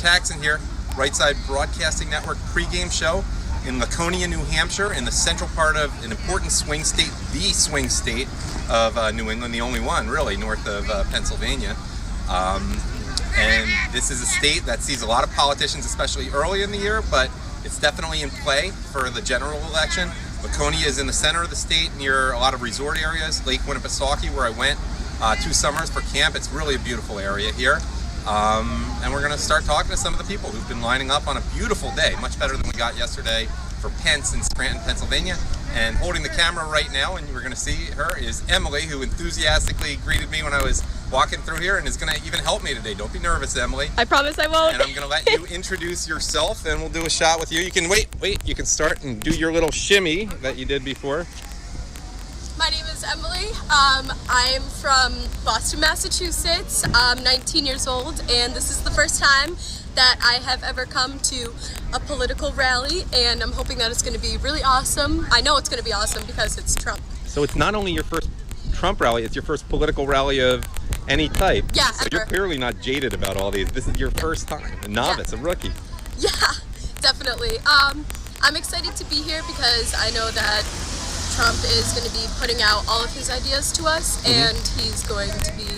Taxon here, Right Side Broadcasting Network pregame show in Laconia, New Hampshire, in the central part of an important swing state, the swing state of New England, the only one really north of Pennsylvania. And this is a state that sees a lot of politicians, especially early in the year, but it's definitely in play for the general election. Laconia is in the center of the state near a lot of resort areas, Lake Winnipesaukee, where I went 2 summers for camp. It's really a beautiful area here. And we're going to start talking to some of the people who've been lining up on a beautiful day, much better than we got yesterday for Pence in Scranton, Pennsylvania. And holding the camera right now, and we're going to see her, is Emily, who enthusiastically greeted me when I was walking through here and is going to even help me today. Don't be nervous, Emily. I promise I won't. And I'm going to let you introduce yourself, and we'll do a shot with you. You can wait, you can start and do your little shimmy that you did before. My name is Emily. I'm from Boston, Massachusetts. I'm 19 years old, and this is the first time that I have ever come to a political rally, and I'm hoping that it's going to be really awesome. I know it's going to be awesome because it's Trump. So it's not only your first Trump rally, it's your first political rally of any type. Yeah, so ever. You're clearly not jaded about all these. This is your first time, a novice, Yeah. a rookie. Yeah, definitely. I'm excited to be here because I know that Trump is going to be putting out all of his ideas to us, and he's going to be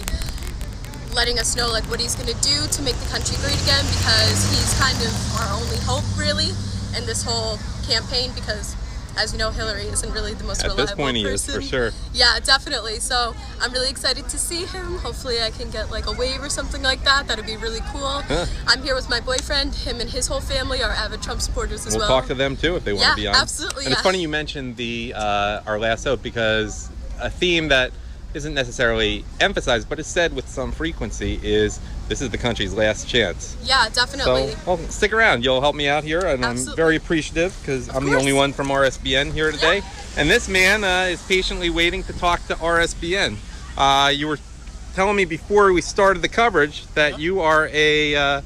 letting us know like what he's going to do to make the country great again, because he's kind of our only hope really in this whole campaign, because as you know, Hillary isn't really the most reliable person. At this point he is, for sure. Yeah, definitely. So I'm really excited to see him. Hopefully I can get like a wave or something like that. That'd be really cool. Huh. I'm here with my boyfriend. Him and his whole family are avid Trump supporters as well. We'll talk to them too if they want to be on. Absolutely. And it's funny you mentioned the our last hope, because a theme that isn't necessarily emphasized but is said with some frequency is this is the country's last chance. Yeah, definitely. So, well, stick around. You'll help me out here, and Absolutely. I'm very appreciative because I'm the course. only one from RSBN here today. Yeah. And this man is patiently waiting to talk to RSBN. You were telling me before we started the coverage that you are a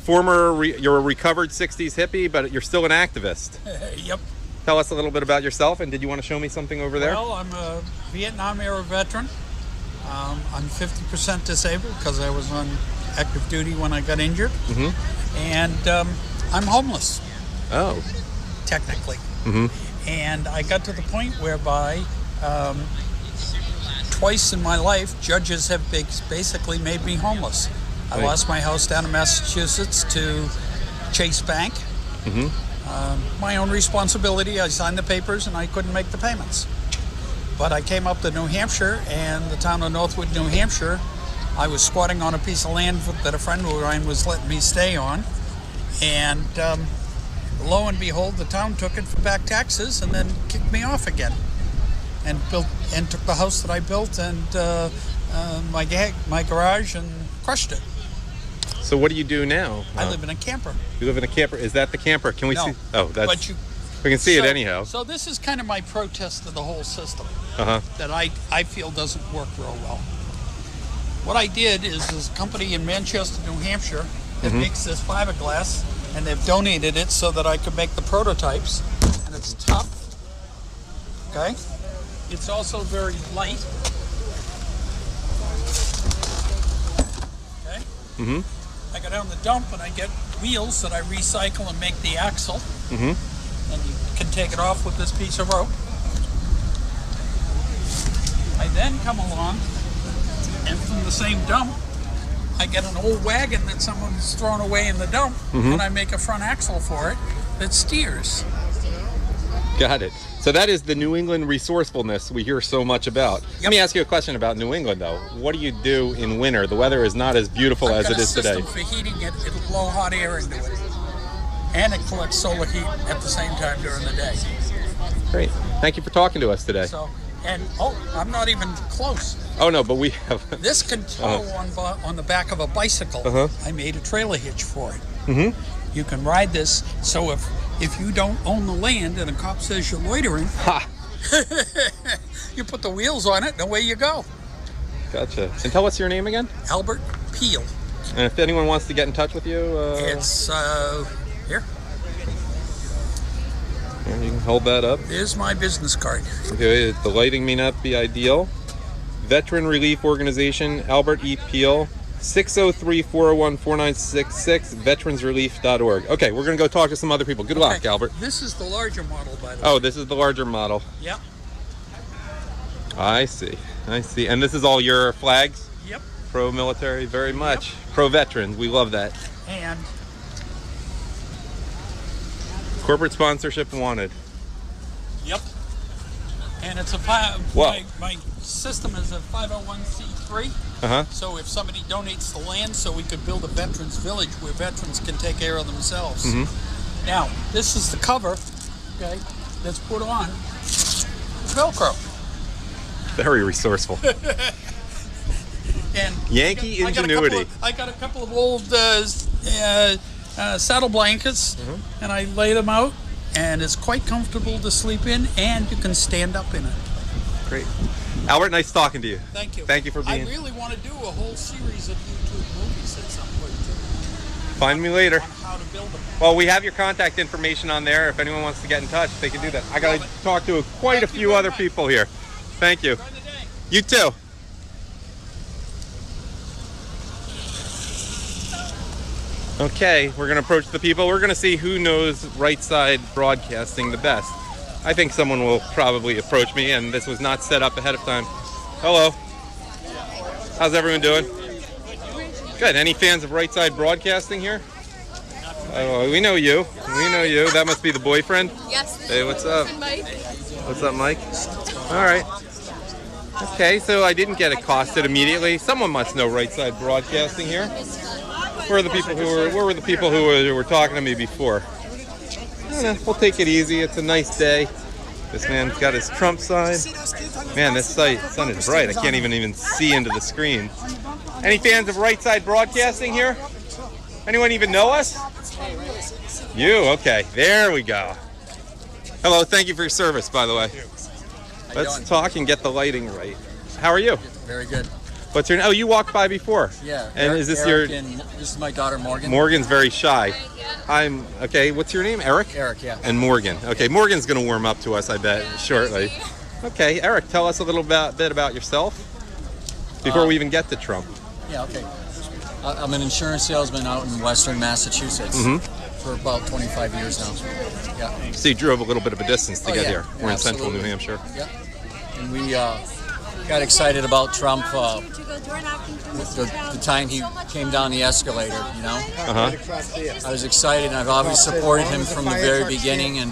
you're a recovered 60s hippie, but you're still an activist. Yep. Tell us a little bit about yourself, and did you want to show me something over there? Well, I'm a Vietnam era veteran. I'm 50% disabled because I was on active duty when I got injured. And I'm homeless, Oh. technically. And I got to the point whereby twice in my life, judges have basically made me homeless. I Right. lost my house down in Massachusetts to Chase Bank. My own responsibility. I signed the papers and I couldn't make the payments. But I came up to New Hampshire, and the town of Northwood, New Hampshire, I was squatting on a piece of land that a friend of mine was letting me stay on. And lo and behold, the town took it for back taxes and then kicked me off again. And took the house that I built and my garage and crushed it. So what do you do now? I live in a camper. You live in a camper. Is that the camper? Can we No, see? Oh, that's. But you, we can see it anyhow. So this is kind of my protest to the whole system Uh-huh. that I feel doesn't work real well. What I did is this company in Manchester, New Hampshire, that makes this fiberglass, and they've donated it so that I could make the prototypes. And it's tough. Okay. It's also very light. Okay. I go down the dump and I get wheels that I recycle and make the axle. And you can take it off with this piece of rope. I then come along, and from the same dump, I get an old wagon that someone's thrown away in the dump, and I make a front axle for it that steers. Got it. So that is the New England resourcefulness we hear so much about. Let me ask you a question about New England, though. What do you do in winter? The weather is not as beautiful as it is today. I've got a system for heating it. It'll blow hot air into it. And it collects solar heat at the same time during the day. Great. Thank you for talking to us today. So, I'm not even close. Oh, no, but we have... This can tow on the back of a bicycle. I made a trailer hitch for it. You can ride this, so if you don't own the land and a cop says you're loitering, you put the wheels on it and away you go. Gotcha. And tell us your name again? Albert Peel. And if anyone wants to get in touch with you... It's here. You can hold that up. There's my business card. Okay, the lighting may not be ideal. Veteran Relief Organization, Albert E. Peel, 603-401-4966, veteransrelief.org. Okay, we're going to go talk to some other people. Good luck, Albert. This is the larger model, by the way. Oh, this is the larger model. Yep. I see. I see. And this is all your flags? Yep. Pro-military, very much. Pro-veteran. We love that. And Corporate sponsorship wanted. yep. And it's a my system is a 501c3. Uh-huh. So if somebody donates the land, so we could build a veterans village where veterans can take care of themselves. Mm-hmm. Now, this is the cover, okay, that's put on Velcro. Very resourceful. And Yankee ingenuity. I got a couple of old saddle blankets, and I lay them out, and it's quite comfortable to sleep in, and you can stand up in it. Great. Albert, nice talking to you. Thank you. Thank you for being. I really want to do a whole series of YouTube movies at some point too. Find me later. On how to build them. Well, we have your contact information on there. If anyone wants to get in touch, they can do that. I got to talk to quite a few other people here. Thank you. Enjoy the day. You too. Okay, we're going to approach the people. We're going to see who knows right side broadcasting the best. I think someone will probably approach me, and this was not set up ahead of time. Hello. How's everyone doing? Good. Any fans of right side broadcasting here? Oh, we know you. We know you. That must be the boyfriend. Yes. Hey, what's up? And Mike. What's up, Mike? All right. Okay, so I didn't get accosted immediately. Someone must know right side broadcasting here. Where are the people who were talking to me before? I don't know. We'll take it easy. It's a nice day. This man's got his Trump sign. Man, this sun is bright. I can't even see into the screen. Any fans of right side broadcasting here? Anyone even know us? You? Okay. There we go. Hello. Thank you for your service, by the way. Let's talk and get the lighting right. How are you? Very good. What's your name? Oh, you walked by before. Yeah. And Eric, is this Eric and this is my daughter Morgan. Morgan's very shy. I'm okay. What's your name? Eric? Eric, yeah. And Morgan. Okay, Morgan's going to warm up to us, I bet, shortly. Okay, Eric, tell us a little bit about yourself before we even get to Trump. Yeah, okay. I'm an insurance salesman out in Western Massachusetts for about 25 years now. Yeah. So you drove a little bit of a distance to get here. We're in central New absolutely. Hampshire. Yeah. And we got excited about Trump the time he came down the escalator, you know. I was excited, and I've always supported him from the very beginning, and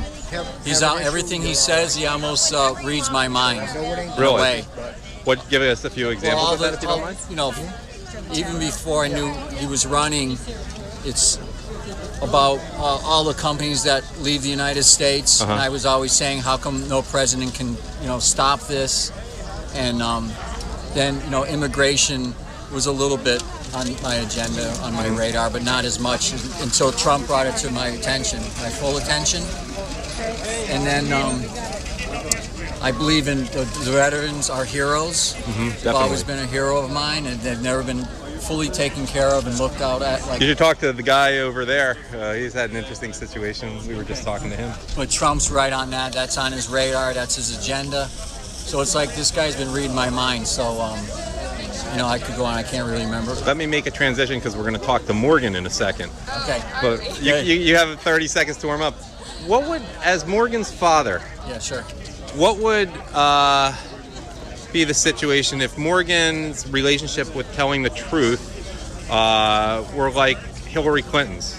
he's out, everything he says, he almost reads my mind in a way. What? Give us a few examples of that, if you don't mind. You know, even before I knew he was running, it's about all the companies that leave the United States, and I was always saying, how come no president can, you know, stop this? And then, you know, immigration was a little bit on my agenda, on my radar, but not as much until Trump brought it to my attention, my full attention. And then I believe in the veterans are heroes. They've always been a hero of mine, and they've never been fully taken care of and looked out at. Like, you should talk to the guy over there. He's had an interesting situation. We were just talking to him. But Trump's right on that. That's on his radar. That's his agenda. So it's like this guy's been reading my mind. So, you know, I could go on. I can't really remember. Let me make a transition because we're going to talk to Morgan in a second. Okay. But you have 30 seconds to warm up. What would, as Morgan's father, Yeah, sure. what would be the situation if Morgan's relationship with telling the truth were like Hillary Clinton's?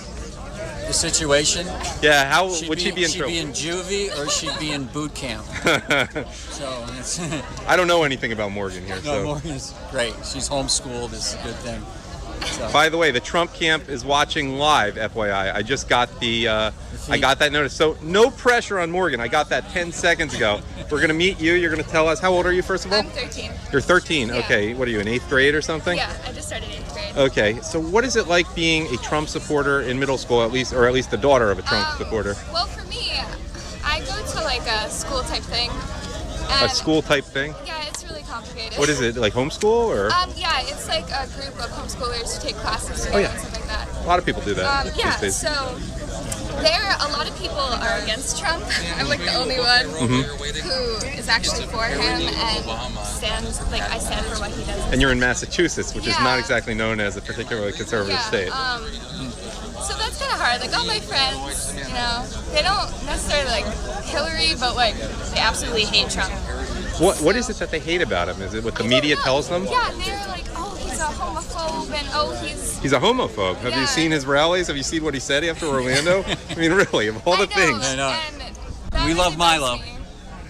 The situation? Yeah, how would she be in trouble? She'd be in juvie or she'd be in boot camp. So it's I don't know anything about Morgan here. no, So. Morgan's great. She's homeschooled. It's a good thing. So, By the way, the Trump camp is watching live. FYI, I just got I got that notice. So no pressure on Morgan. I got that 10 seconds ago. We're gonna meet you. You're gonna tell us how old are you, first of all? I'm 13. You're 13. Yeah. Okay. What are you, in 8th grade or something? Yeah, I just started 8th grade. Okay. So what is it like being a Trump supporter in middle school, at least the daughter of a Trump supporter? Well, for me, I go to like a school type thing. A school type thing? Yeah, it's really complicated. What is it, like homeschool or? Yeah, it's like a group of homeschoolers who take classes together and stuff like that. A lot of people do that Yeah, these days. so a lot of people are against Trump. I'm like the only one who is actually for him and I stand for what he does. And you're in Massachusetts, which is Yeah. not exactly known as a particularly conservative state. So that's kind of hard. Like all my friends, you know, they don't necessarily like Hillary, but like they absolutely hate Trump. What is it that they hate about him? Is it what the media tells them? Yeah, they're like, oh, he's a homophobe, and He's a homophobe. Have you seen his rallies? Have you seen what he said after Orlando? I mean, really, of all the things. I know. And We love Milo.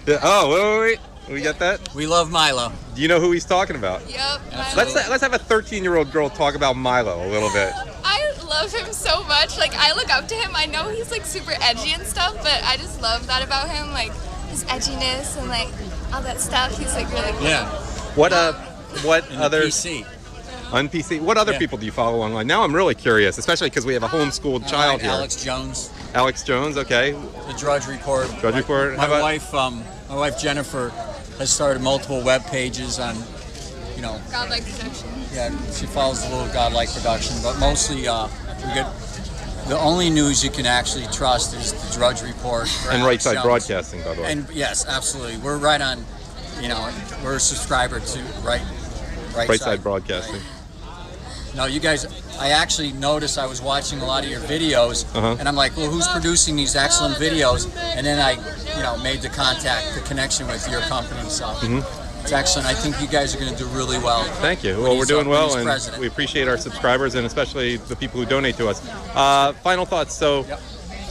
Yeah, oh, wait. We get that? We love Milo. Do you know who he's talking about? Yep. Let's have a 13-year-old girl talk about Milo a little bit. I love him so much. Like I look up to him. I know he's like super edgy and stuff, but I just love that about him, like his edginess and like all that stuff. He's like really cool. Yeah. What other PC. on PC? What other people do you follow online? Now I'm really curious, especially because we have a homeschooled child here. Alex Jones. Alex Jones, okay. The Drudge Report. Drudge Report. My wife Jennifer has started multiple web pages on, Godlike production. Yeah, she follows a little Godlike production, but mostly we get the only news you can actually trust is the Drudge Report. And Right Alex Side Jones. Broadcasting, by the way. And yes, absolutely, we're right on. We're a subscriber to Right Side Broadcasting. No, you guys, I actually noticed I was watching a lot of your videos, and I'm like, well, who's producing these excellent videos? And then I, made the connection with your company. So it's excellent. I think you guys are going to do really well. Thank you. Well, we're doing well, and president. we appreciate our subscribers and especially the people who donate to us. Final thoughts. So,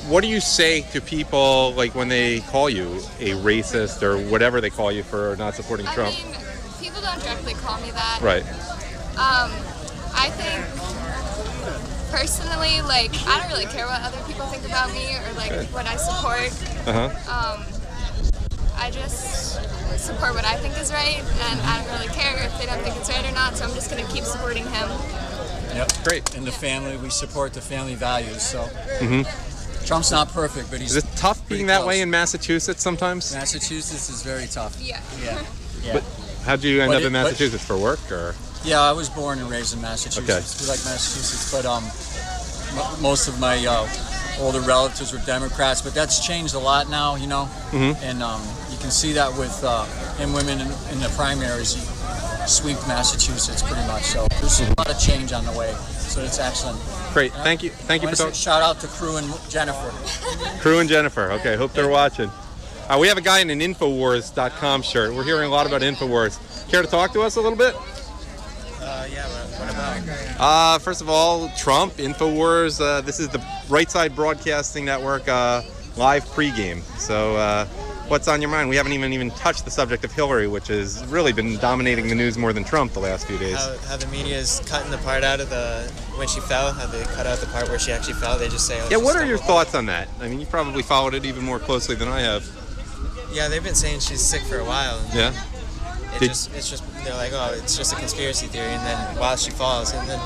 what do you say to people like when they call you a racist or whatever they call you for not supporting Trump? I mean, people don't directly call me that. Right. I think personally, like, I don't really care what other people think about me or like what I support. I just support what I think is right, and I don't really care if they don't think it's right or not. So I'm just gonna keep supporting him. Yep. Great. In the family, we support the family values. So Trump's not perfect, but he's. Is it tough being that way in Massachusetts sometimes? Massachusetts is very tough. Yeah. Yeah. But how'd you end But up it- in Massachusetts for work or? Yeah, I was born and raised in Massachusetts. We like Massachusetts, but most of my older relatives were Democrats, but that's changed a lot now, and you can see that with him women in the primaries. He swept Massachusetts pretty much, so there's a lot of change on the way, so it's excellent. Great, thank you for talking. Shout out to Crew and Jennifer. Crew and Jennifer, okay, hope they're watching. We have a guy in an Infowars.com shirt. We're hearing a lot about Infowars. Care to talk to us a little bit? Yeah, what about? First of all, Trump, Infowars. This is the Right Side Broadcasting Network live pregame. So, what's on your mind? We haven't even touched the subject of Hillary, which has really been dominating the news more than Trump the last few days. How the media is cutting the part out of when she fell. How they cut out the part where she actually fell. They just say. Oh, Yeah, she what are your stumbled. thoughts on that? I mean, you probably followed it even more closely than I have. Yeah, they've been saying she's sick for a while. And Yeah. it's just they're like, oh, it's just a conspiracy theory. And then while she falls, and then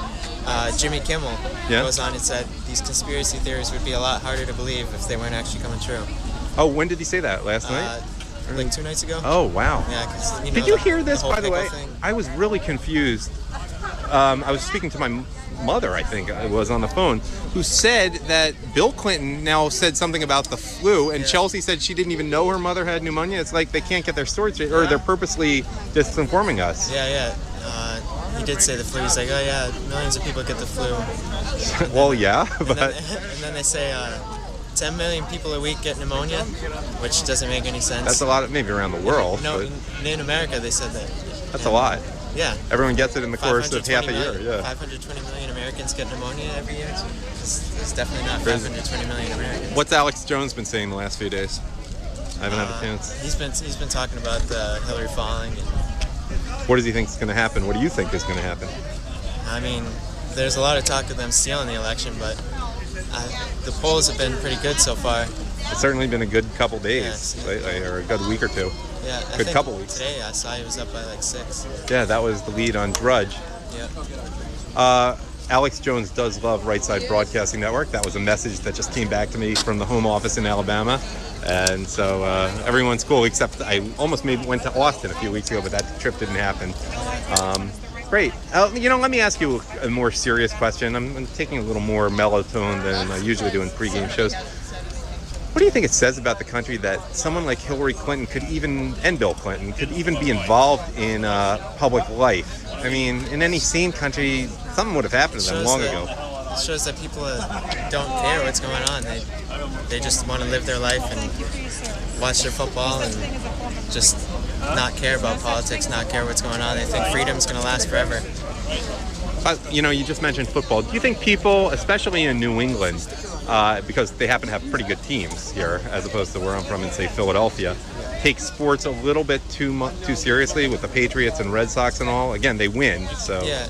Jimmy Kimmel goes on and said these conspiracy theories would be a lot harder to believe if they weren't actually coming true. Oh, when did he say that? Last night? Like 2 nights ago. Oh, wow. Yeah, 'cause, Did you hear this, whole by the way? pickle thing. I was really confused. I was speaking to my mother, I think it was, on the phone, who said that Bill Clinton now said something about the flu, and Chelsea said she didn't even know her mother had pneumonia. It's like they can't get their story straight, or they're purposely disinforming us. Yeah. He did say the flu. He's like, oh yeah, millions of people get the flu. Well, yeah, but And then they say 10 million people a week get pneumonia, which doesn't make any sense. that's a lot, maybe around the world. No, but in America they said that. that's a lot. Yeah. Everyone gets it in the course of half a year. 520 million Americans get pneumonia every year. It's definitely not 520 million Americans. What's Alex Jones been saying the last few days? I haven't had a chance. He's been talking about Hillary falling. And, What does he think is going to happen? What do you think is going to happen? I mean, there's a lot of talk of them stealing the election, but the polls have been pretty good so far. It's certainly been a good couple days lately, or a good week or two. Yeah, I Good think couple weeks. Today I saw he was up by like 6. Yeah, that was the lead on Drudge. Yeah. Alex Jones does love Right Side Broadcasting Network. That was a message that just came back to me from the home office in Alabama. And so everyone's cool, except I almost went to Austin a few weeks ago, but that trip didn't happen. Great. Let me ask you a more serious question. I'm taking a little more mellow tone than I usually do in pregame shows. What do you think it says about the country that someone like Hillary Clinton and Bill Clinton could even be involved in public life? I mean, in any sane country, something would have happened to them long ago. It shows that people don't care what's going on. They just want to live their life and watch their football and just not care about politics, not care what's going on. They think freedom's going to last forever. You just mentioned football. Do you think people, especially in New England, because they happen to have pretty good teams here, as opposed to where I'm from in, say, Philadelphia, take sports a little bit too seriously with the Patriots and Red Sox and all? Again, they win, so yeah.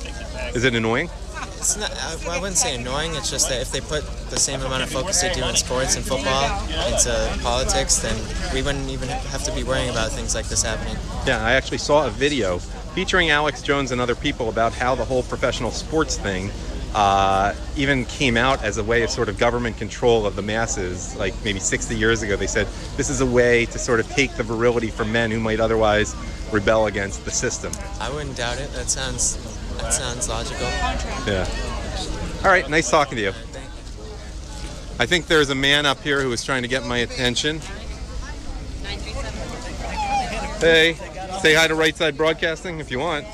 Is it annoying? It's not. I wouldn't say annoying. It's just that if they put the same amount of focus they do in sports and football into politics, then we wouldn't even have to be worrying about things like this happening. Yeah, I actually saw a video featuring Alex Jones and other people about how the whole professional sports thing even came out as a way of sort of government control of the masses. Like maybe 60 years ago, they said this is a way to sort of take the virility from men who might otherwise rebel against the system. I wouldn't doubt it. That sounds logical. Yeah. All right, nice talking to you. I think there's a man up here who is trying to get my attention. Hey, say hi to Right Side Broadcasting if you want.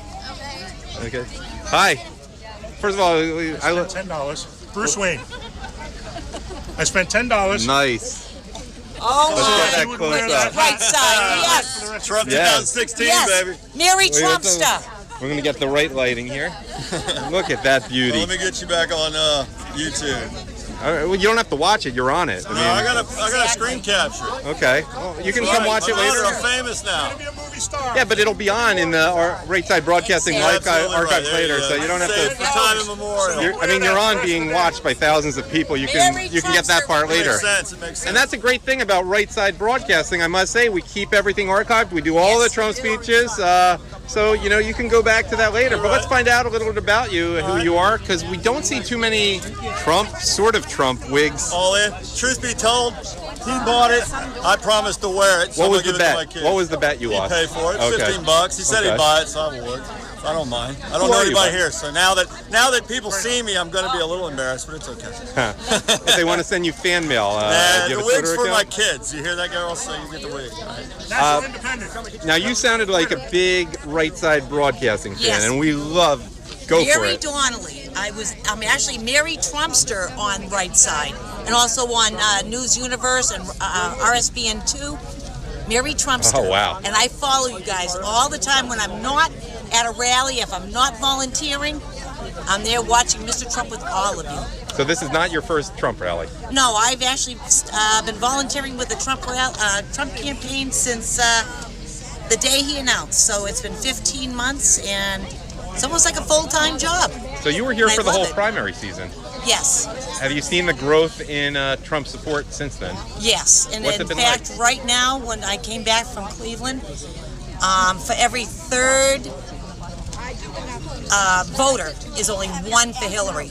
Okay. Hi. First of all, I spent $10. Bruce Wayne. I spent $10. Nice. Oh Let's my! get that close up. Right side, yes. Trump Yes. 2016, Yes. baby. Merry We have to- Trumpster. We're going to get the right lighting here. Look at that beauty. Well, let me get you back on YouTube. All right, well, you don't have to watch it. You're on it. No, I got a screen capture. Okay. Well, you can come watch it later. I'm famous now. Be a movie star. Yeah, but it'll be on in the Right Side Broadcasting Absolutely archives right. later, There so you don't have Save to. it for time immemorial. You're on being watched by thousands of people. You can get that part It later. makes sense. It makes sense. And that's a great thing about Right Side Broadcasting. I must say, we keep everything archived. We do all the Trump speeches. So, you can go back to that later. But let's find out a little bit about you, who you are, because we don't see too many sort of Trump wigs. All in. Truth be told, he bought it. I promised to wear it. So What I'm was gonna the give it to my bet? kids. What was the bet you He lost? paid for it. Okay. $15. He said Okay. he'd buy it, so I would. I don't mind. I don't Who know are you, anybody bud? here, so now that people see me, I'm going to be a little embarrassed, but it's okay. If they want to send you fan mail, do you The have a wig's Twitter for my account? kids. You hear that, girl? So you get the wig. National Independent. Now, you sounded like a big Right Side Broadcasting fan, Yes. and we love. Go for Mary it. Donnelly. I'm actually Mary Trumpster on Right Side, and also on News Universe and RSBN 2. Mary Trumpster. Oh, wow. And I follow you guys all the time when I'm not at a rally. If I'm not volunteering, I'm there watching Mr. Trump with all of you. So this is not your first Trump rally. No, I've actually been volunteering with the Trump campaign since the day he announced. So it's been 15 months, and it's almost like a full-time job. So you were here And I for the love whole it. primary season. Yes, Have you seen the growth in Trump support since then? yes. And What's it in been fact, like? right now, when I came back from Cleveland, for every third voter is only one for Hillary.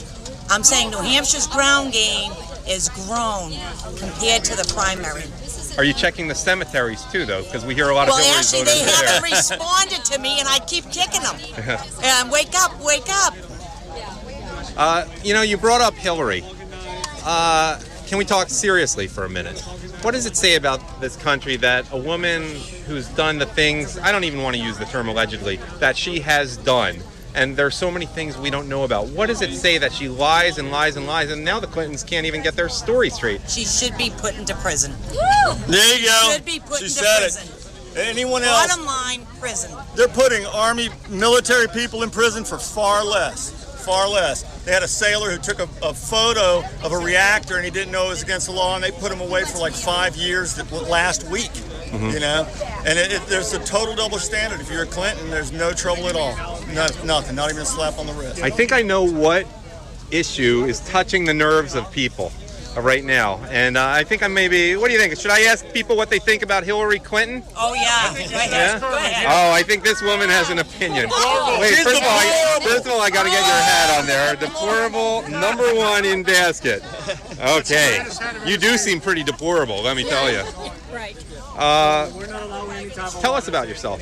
I'm saying New Hampshire's ground game is grown compared to the primary. Are you checking the cemeteries too, though? Because we hear a lot of Well, Hillary actually, voters they there. haven't responded to me, and I keep kicking them. And wake up, wake up. You brought up Hillary. Can we talk seriously for a minute? What does it say about this country that a woman who's done the things, I don't even want to use the term allegedly, that she has done, and there's so many things we don't know about. What does it say that she lies and lies and lies, and now the Clintons can't even get their story straight? She should be put into prison. There you go. Should be put She into said prison. it. Anyone else? Bottom line, prison. They're putting Army military people in prison for far less. Far less. They had a sailor who took a photo of a reactor and he didn't know it was against the law, and they put him away for like 5 years last week. And there's a total double standard. If you're a Clinton, there's no trouble at all. Nothing. Not even a slap on the wrist. I think I know what issue is touching the nerves of people right now. And I think what do you think? Should I ask people what they think about Hillary Clinton? Oh, yeah. Go ahead. Yeah? Go ahead. Oh, I think this woman has an opinion. Wait, first of all, I got to get your hat on there. Deplorable, #1 in basket. Okay. You do seem pretty deplorable, let me tell you. Right. Tell us about yourself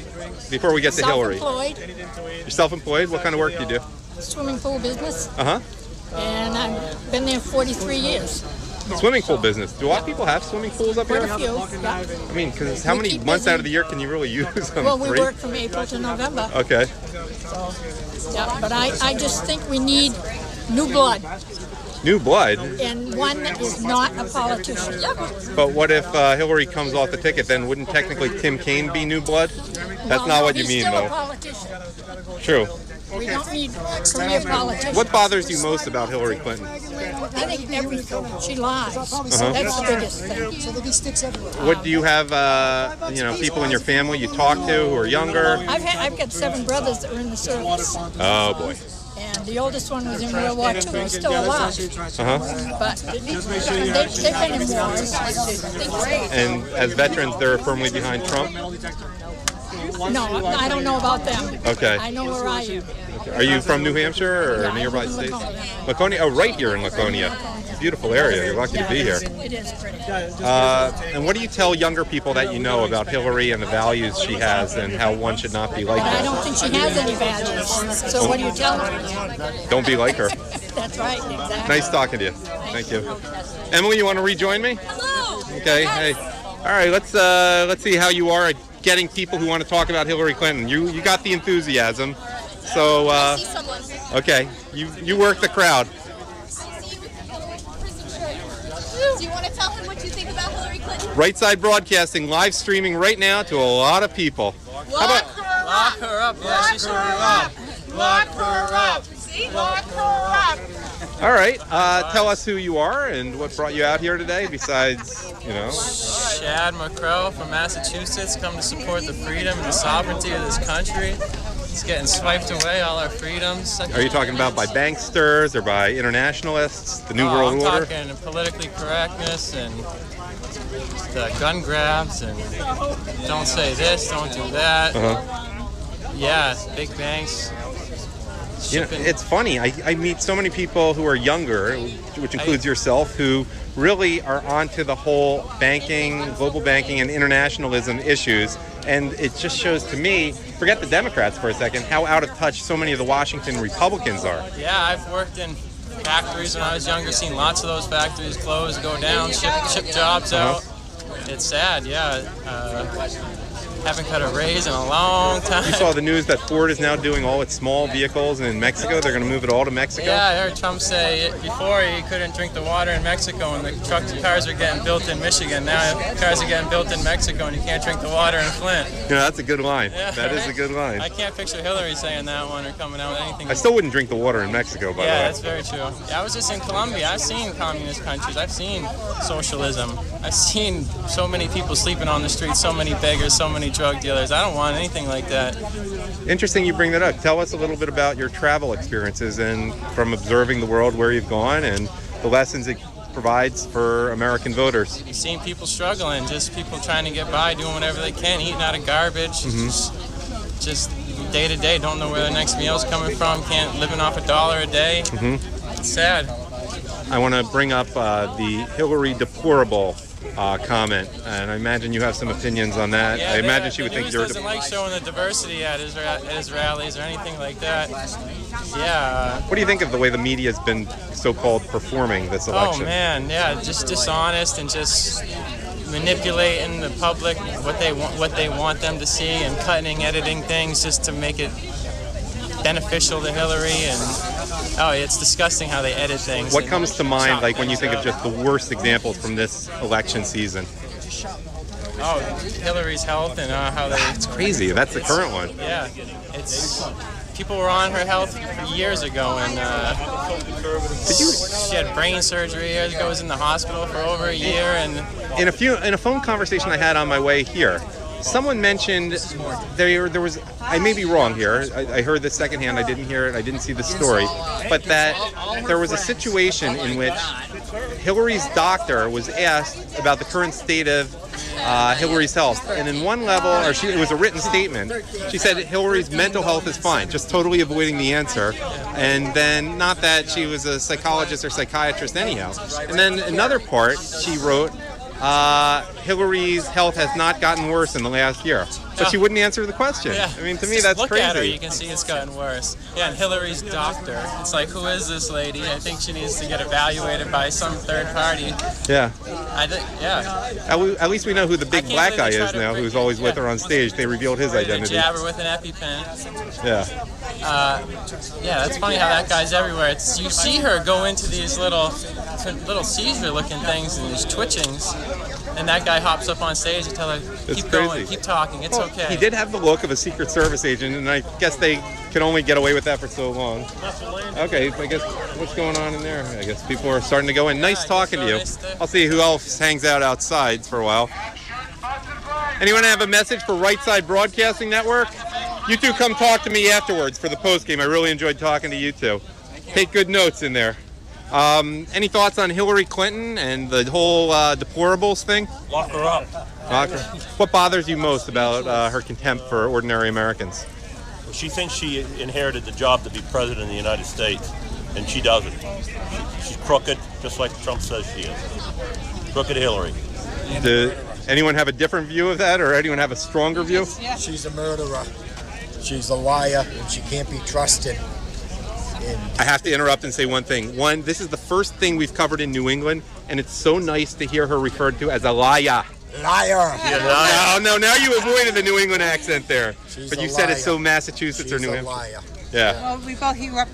before we get to Hillary. Self-employed, You're self-employed? What kind of work do you do? swimming pool business, Uh-huh. and I've been there 43 years. Swimming pool business. Do a lot of people have swimming pools up here? Quite a few, yeah. I mean, because how We many keep months busy. out of the year can you really use them? Well, we 3? work from April to November. Okay. So, yeah, but I just think we need new blood, New blood. and one that is not a politician. But what if Hillary comes off the ticket? Then wouldn't technically Tim Kaine be new blood? That's Well, not no, what you he's mean, still a though. politician. True. We don't need career politicians. What bothers you most about Hillary Clinton? I think everything. She lies. That's the biggest thing. What do you have? People in your family you talk to who are younger? I've got 7 brothers that are in the service, Oh boy. and the oldest one was in World War II. He's still alive, Uh-huh. but they've been in wars. And as veterans, they're firmly behind Trump. No, I don't know about them. Okay. I know where I am. Are you from New Hampshire or Yeah, a nearby I live in state? Laconia. Laconia. Oh, right here in Laconia. It's a beautiful area. You're lucky to be here. It is pretty. And what do you tell younger people that you know about Hillary and the values she has and how one should not be like But I her? don't think she has any values. So what do you tell her? Don't be like her. That's right, exactly. Nice talking to you. Thank you. Emily, you want to rejoin me? Hello. Okay. Hey. All right. Let's see how you are at getting people who want to talk about Hillary Clinton. You got the enthusiasm. So See someone. okay, you work the crowd. Do you want to tell him what you think about Hillary Clinton? Right Side Broadcasting live streaming right now to a lot of people. How about Lock her up. Yeah, she should be robbed. Lock her up. See? Lock her up. all right? Tell us who you are and what brought you out here today. Besides, Shad McCrow from Massachusetts, come to support the freedom and the sovereignty of this country. It's getting swiped away, all our freedoms. are you talking about by banksters or by internationalists? The New World I'm Order. talking politically correctness and the gun grabs and don't say this, don't do that. Yeah, big banks. Shipping. It's funny. I meet so many people who are younger, which includes yourself, who really are onto the whole banking, global banking, and internationalism issues. And it just shows to me, forget the Democrats for a second, how out of touch so many of the Washington Republicans are. Yeah, I've worked in factories when I was younger, seen lots of those factories close, go down, ship jobs out. It's sad, yeah. Haven't cut a raise in a long time. You saw the news that Ford is now doing all its small vehicles in Mexico. They're going to move it all to Mexico. Yeah, I heard Trump say before he couldn't drink the water in Mexico and the cars are getting built in Michigan. Now cars are getting built in Mexico and you can't drink the water in Flint. That's a good line. Yeah, That is a good line. I can't picture Hillary saying that one or coming out with anything. I still wouldn't drink the water in Mexico, by Yeah, the way. that's very true. Yeah, I was just in Colombia. I've seen communist countries. I've seen socialism. I've seen so many people sleeping on the streets, so many beggars, so many drug dealers. I don't want anything like that. Interesting you bring that up. Tell us a little bit about your travel experiences and from observing the world where you've gone and the lessons it provides for American voters. Seeing people struggling, just people trying to get by, doing whatever they can, eating out of garbage, just day to day, don't know where the next meal's coming from, can't living off $1 a day. It's sad. I want to bring up the Hillary deplorable comment, and I imagine you have some opinions on that. Yeah, I imagine she would the think news you're... doesn't like showing the diversity at his rallies or anything like that. Yeah. What do you think of the way the media has been so-called performing this election? Oh man, yeah, just dishonest and just manipulating the public, what they want them to see, and cutting, editing things just to make it beneficial to Hillary. And it's disgusting how they edit things. What and comes to mind, chop like when you things think of up. just the worst examples from this election season? Oh, Hillary's health and how they... It's crazy. That's the current one. Yeah, it's... People were on her health years ago, and she had brain surgery years ago, was in the hospital for over a year, and... In a phone conversation I had on my way here, someone mentioned there was, I may be wrong here, I heard this secondhand, I didn't hear it, I didn't see the story, but that there was a situation in which Hillary's doctor was asked about the current state of Hillary's health, and in one level, it was a written statement, she said Hillary's mental health is fine, just totally avoiding the answer, and then not that she was a psychologist or psychiatrist anyhow. And then another part, she wrote, Hillary's health has not gotten worse in the last year. But she wouldn't answer the question. Yeah. I mean, to me, Just that's look crazy. at her, you can see it's gotten worse. Yeah, and Hillary's doctor. It's like, who is this lady? I think she needs to get evaluated by some third party. Yeah. Yeah. At least we know who the big can't black believe guy they try is to now, bring- who's always with her on stage. They revealed his Ready to identity. jab her with an EpiPen. Yeah. Yeah, that's funny how that guy's everywhere. You see her go into these little seizure-looking things and these twitchings, and that guy hops up on stage and tells her, keep going, crazy. keep talking, it's okay. He did have the look of a Secret Service agent, and I guess they can only get away with that for so long. Okay, I guess what's going on in there? I guess people are starting to go in. Nice talking to you. I'll see who else hangs out outside for a while. Anyone have a message for Right Side Broadcasting Network? You two come talk to me afterwards for the postgame. I really enjoyed talking to you two. Take good notes in there. Any thoughts on Hillary Clinton and the whole deplorables thing? Lock her up. What bothers you most about her contempt for ordinary Americans? She thinks she inherited the job to be president of the United States, and she doesn't. She's crooked, just like Trump says she is. Crooked Hillary. Does anyone have a different view of that, or anyone have a stronger view? She's a murderer. She's a liar, and she can't be trusted. I have to interrupt and say one thing. One, this is the first thing we've covered in New England, and it's so nice to hear her referred to as a liar. Liar. No, now you avoided the New England accent there. She's But you a said it's liar. so Massachusetts or She's New a Hampshire. liar. Yeah. Well,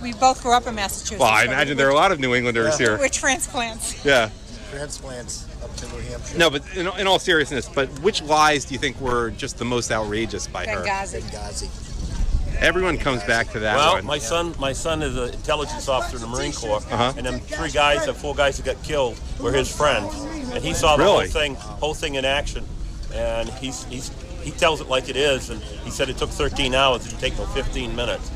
we both grew up in Massachusetts. Well, I imagine there are a lot of New Englanders here. We're transplants. Yeah. Transplants up to New Hampshire. No, but in all seriousness, but which lies do you think were just the most outrageous by her? Benghazi. Everyone comes back to that Well, one. my son is an intelligence officer in the Marine Corps, and them four guys that got killed were his friends, and he saw the Really? whole thing in action, and he tells it like it is, and he said it took 13 hours, it didn't take no 15 minutes,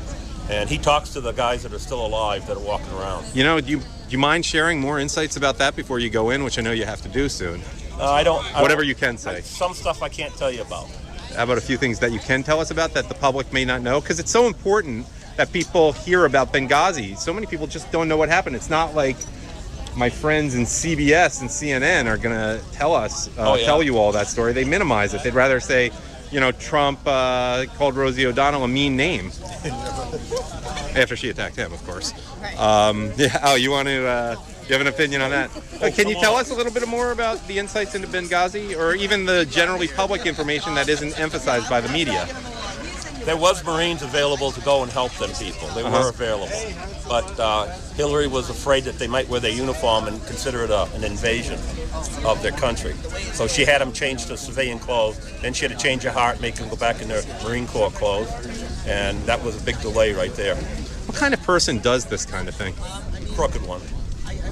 and he talks to the guys that are still alive that are walking around. You know, do you mind sharing more insights about that before you go in, which I know you have to do soon? I don't. Whatever you can say. Some stuff I can't tell you about. How about a few things that you can tell us about that the public may not know? Because it's so important that people hear about Benghazi. So many people just don't know what happened. It's not like my friends in CBS and CNN are going to tell us, tell you all that story. They minimize it. They'd rather say, Trump called Rosie O'Donnell a mean name. After she attacked him, of course. You want to... you have an opinion on that? Can you tell us a little bit more about the insights into Benghazi, or even the generally public information that isn't emphasized by the media? There was Marines available to go and help them people. They were available. But Hillary was afraid that they might wear their uniform and consider it an invasion of their country. So she had them change to civilian clothes. Then she had to change her heart, make them go back in their Marine Corps clothes. And that was a big delay right there. What kind of person does this kind of thing? Crooked one.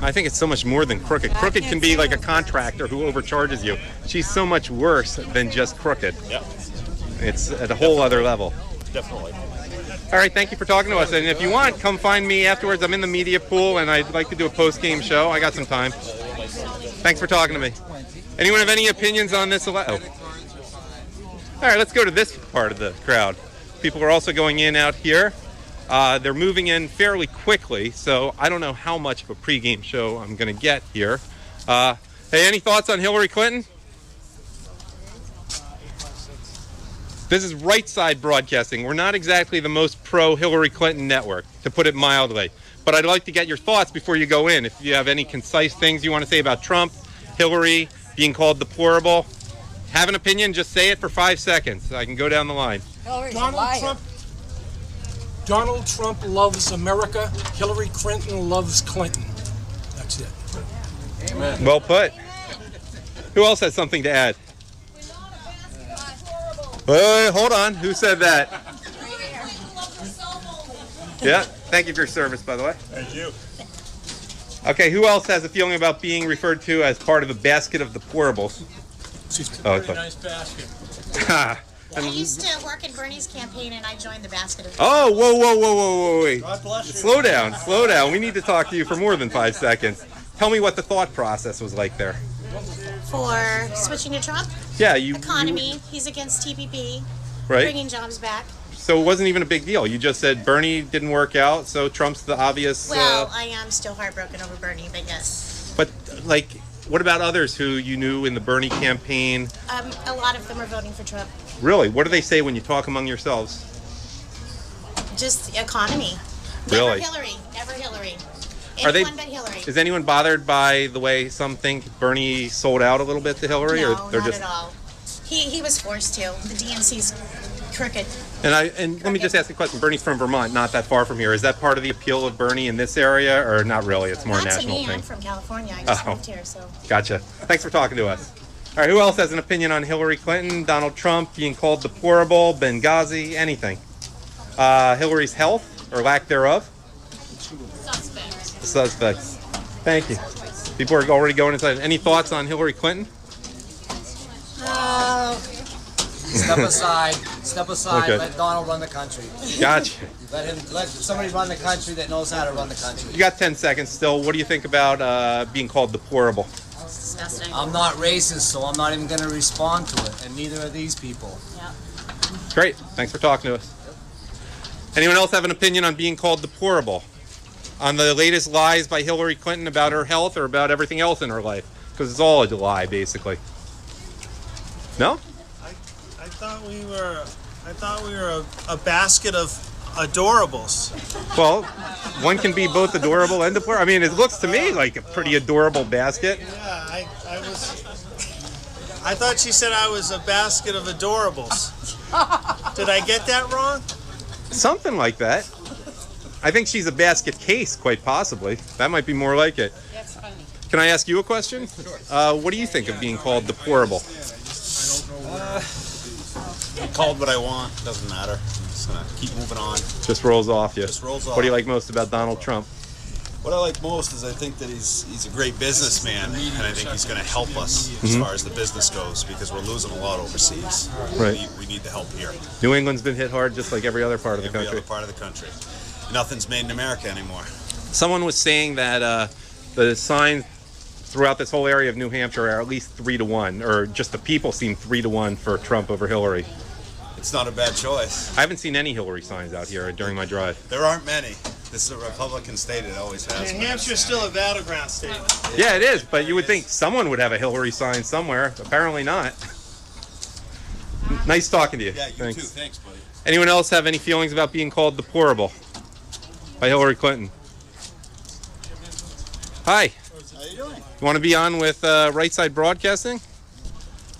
I think it's so much more than crooked. Crooked can be like a contractor who overcharges you. She's so much worse than just crooked. Yep. It's at a whole other level. Definitely. All right, thank you for talking to us. And if you want, come find me afterwards. I'm in the media pool, and I'd like to do a post-game show. I got some time. Thanks for talking to me. Anyone have any opinions on this? Oh. All right, let's go to this part of the crowd. People are also going in out here. They're moving in fairly quickly, so I don't know how much of a pregame show I'm going to get here. Hey, any thoughts on Hillary Clinton? This is Right Side Broadcasting. We're not exactly the most pro-Hillary Clinton network, to put it mildly. But I'd like to get your thoughts before you go in. If you have any concise things you want to say about Trump, Hillary, being called deplorable, have an opinion, just say it for 5 seconds. I can go down the line. Donald Trump loves America. Hillary Clinton loves Clinton. That's it. Amen. Well put. Who else has something to add? Wait, hold on. Who said that? Yeah. Thank you for your service, by the way. Thank you. Okay. Who else has a feeling about being referred to as part of the basket of deplorables? Very nice basket. I used to work in Bernie's campaign, and I joined the basket of... Oh, whoa, wait. Slow down. We need to talk to you for more than 5 seconds. Tell me what the thought process was like there. For switching to Trump? Yeah, Economy, he's against TPP, right? Bringing jobs back. So it wasn't even a big deal. You just said Bernie didn't work out, so Trump's the obvious... Well, I am still heartbroken over Bernie, but yes. But, like, what about others who you knew in the Bernie campaign? A lot of them are voting for Trump. Really? What do they say when you talk among yourselves? Just economy. Really? Never Hillary. Never Hillary. Are they? Anyone but Hillary. Is anyone bothered by the way some think Bernie sold out a little bit to Hillary, No, or they're not just? at all. He was forced to. The DNC's crooked. And let me just ask a question. Bernie's from Vermont, not that far from here. Is that part of the appeal of Bernie in this area, or not really? It's more a Not to national me. thing. I'm from California. I just moved here, so. Gotcha. Thanks for talking to us. All right, who else has an opinion on Hillary Clinton, Donald Trump being called deplorable, Benghazi, anything? Hillary's health or lack thereof? Suspects. Thank you. People are already going inside. Any thoughts on Hillary Clinton? Step aside. Step aside. Okay. Let Donald run the country. Gotcha. Let somebody run the country that knows how to run the country. You got 10 seconds still. What do you think about being called deplorable? Disgusting. I'm not racist, so I'm not even going to respond to it, and neither are these people. Yeah. Great. Thanks for talking to us. Anyone else have an opinion on being called deplorable? On the latest lies by Hillary Clinton about her health or about everything else in her life? Because it's all a lie, basically. No? I thought we were a basket of adorables. Well, one can be both adorable and deplorable. I mean, it looks to me like a pretty adorable basket. Yeah, I thought she said I was a basket of adorables. Did I get that wrong? Something like that. I think she's a basket case, quite possibly. That might be more like it. That's funny. Can I ask you a question? What do you think of being called deplorable? Called what I want, doesn't matter. I'm just gonna keep moving on. Just rolls off you. Just rolls off. What do you like most about Donald Trump? What I like most is I think that he's a great businessman, and I think he's going to help us as far as the business goes, because we're losing a lot overseas. Right. We need the help here. New England's been hit hard just like every other part of the Every country. other part of the country. Nothing's made in America anymore. Someone was saying that the signs throughout this whole area of New Hampshire are at least 3-1, or just the people seem 3-1 for Trump over Hillary. It's not a bad choice. I haven't seen any Hillary signs out here during my drive. There aren't many. This is a Republican state. It always has. New Hampshire's still a battleground state. Yeah, it is, but you would think someone would have a Hillary sign somewhere. Apparently not. Nice talking to you. Yeah, you Thanks. too. Thanks, buddy. Anyone else have any feelings about being called deplorable by Hillary Clinton? Hi. How you doing? You want to be on with Right Side Broadcasting?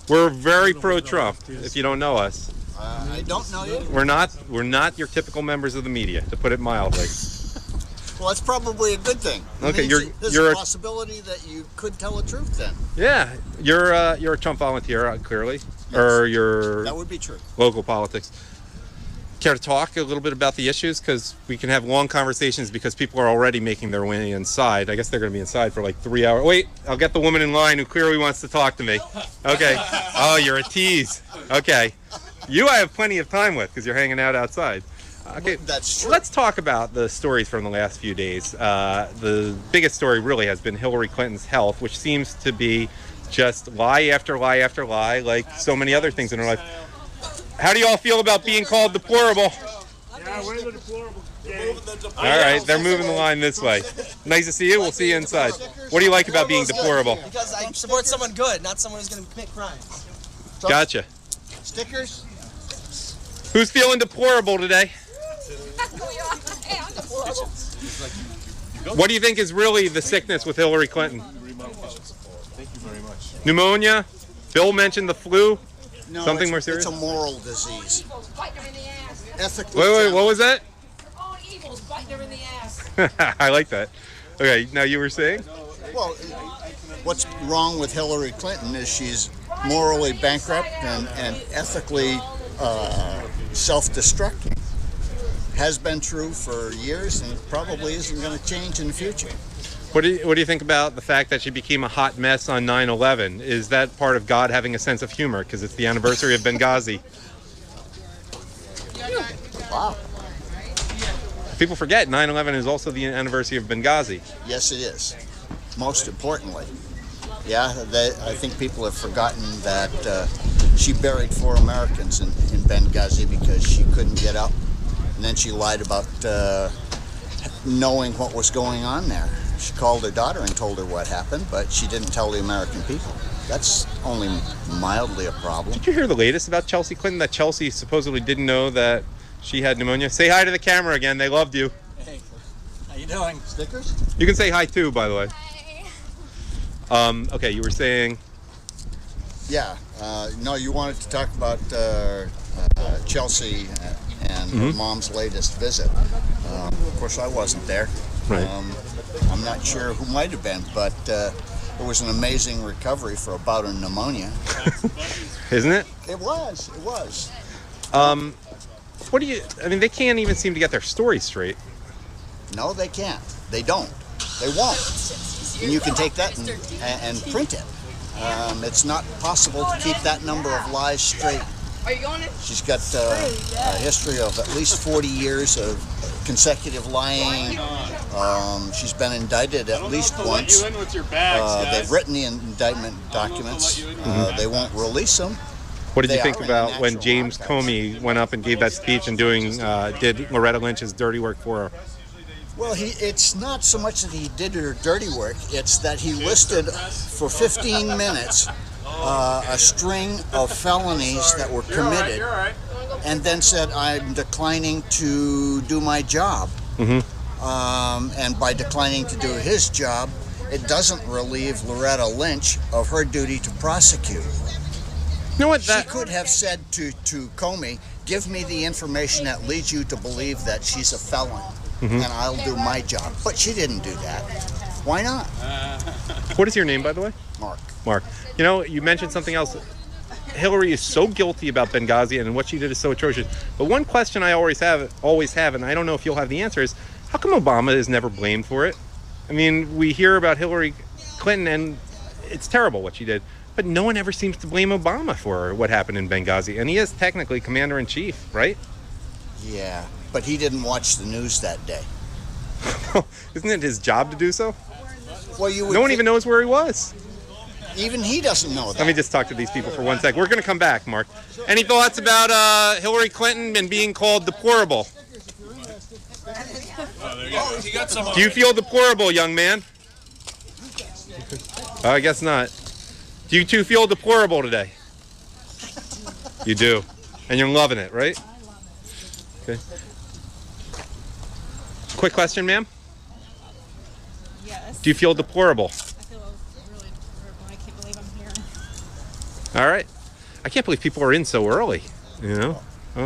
We're very pro-Trump, if you don't know us. I don't know you. We're not your typical members of the media, to put it mildly. Well, that's probably a good thing. Okay, There's you're a possibility that you could tell the truth then. Yeah, you're a Trump volunteer, clearly, or you're That would be true. local politics. Care to talk a little bit about the issues? Because we can have long conversations because people are already making their way inside. I guess they're going to be inside for like 3 hours. Wait, I'll get the woman in line who clearly wants to talk to me. Okay. Oh, you're a tease. Okay. You I have plenty of time with because you're hanging out outside. Okay, That's true. let's talk about the stories from the last few days. The biggest story really has been Hillary Clinton's health, which seems to be just lie after lie after lie, like so many other things in her life. How do you all feel about being called deplorable? Yeah, we're the deplorable. All right, they're moving the line this way. Nice to see you. We'll see you inside. What do you like about being deplorable? Because I support someone good, not someone who's going to commit crimes. Gotcha. Stickers? Who's feeling deplorable today? What do you think is really the sickness with Hillary Clinton? Thank you very much. Pneumonia? Bill mentioned the flu? No, Something more serious? It's a moral disease. Ethically. Wait, what was that? All evil's biting her in the ass. I like that. Okay, now you were saying? Well, what's wrong with Hillary Clinton is she's morally bankrupt and ethically self-destructing. Has been true for years and probably isn't going to change in the future. What do you think about the fact that she became a hot mess on 9/11? Is that part of God having a sense of humor because it's the anniversary of Benghazi? Wow. People forget 9/11 is also the anniversary of Benghazi. Yes, it is. Most importantly. Yeah, I think people have forgotten that she buried 4 Americans in Benghazi because she couldn't get up. And then she lied about knowing what was going on there. She called her daughter and told her what happened, but she didn't tell the American people. That's only mildly a problem. Did you hear the latest about Chelsea Clinton? That Chelsea supposedly didn't know that she had pneumonia. Say hi to the camera again. They loved you. Hey, how you doing? Stickers? You can say hi too, by the way. Okay, you were saying. Yeah. No, you wanted to talk about Chelsea and her mom's latest visit. Of course, I wasn't there. Right. I'm not sure who might have been, but it was an amazing recovery for a bout of pneumonia. Isn't it? It was. It was. What do you? I mean, they can't even seem to get their story straight. No, they can't. They don't. They won't. And you can take that and print it. It's not possible to keep that number of lies straight. She's got a history of at least 40 years of consecutive lying. She's been indicted at least once. They've written the indictment documents. They won't release them. What did you think about when James Comey went up and gave that speech and did Loretta Lynch's dirty work for her? Well, it's not so much that he did her dirty work, it's that he listed for 15 minutes a string of felonies that were committed and then said, I'm declining to do my job. And by declining to do his job, it doesn't relieve Loretta Lynch of her duty to prosecute. You know what? She could have said to Comey, give me the information that leads you to believe that she's a felon. And I'll do my job. But she didn't do that. Why not? What is your name, by the way? Mark. Mark. You know, you mentioned something else. Hillary is so guilty about Benghazi, and what she did is so atrocious. But one question I always have, and I don't know if you'll have the answer, is how come Obama is never blamed for it? I mean, we hear about Hillary Clinton, and it's terrible what she did. But no one ever seems to blame Obama for what happened in Benghazi. And he is technically commander-in-chief, right? Yeah. But he didn't watch the news that day. Isn't it his job to do so? Well, no one even knows where he was. Even he doesn't know that. Let me just talk to these people for 1 sec. We're going to come back, Mark. Any thoughts about Hillary Clinton and being called deplorable? Do you feel deplorable, young man? I guess not. Do you two feel deplorable today? You do. And you're loving it, right? Okay. Quick question, ma'am. Yes. Do you feel deplorable? I feel really deplorable. I can't believe I'm here. All right. I can't believe people are in so early. You know,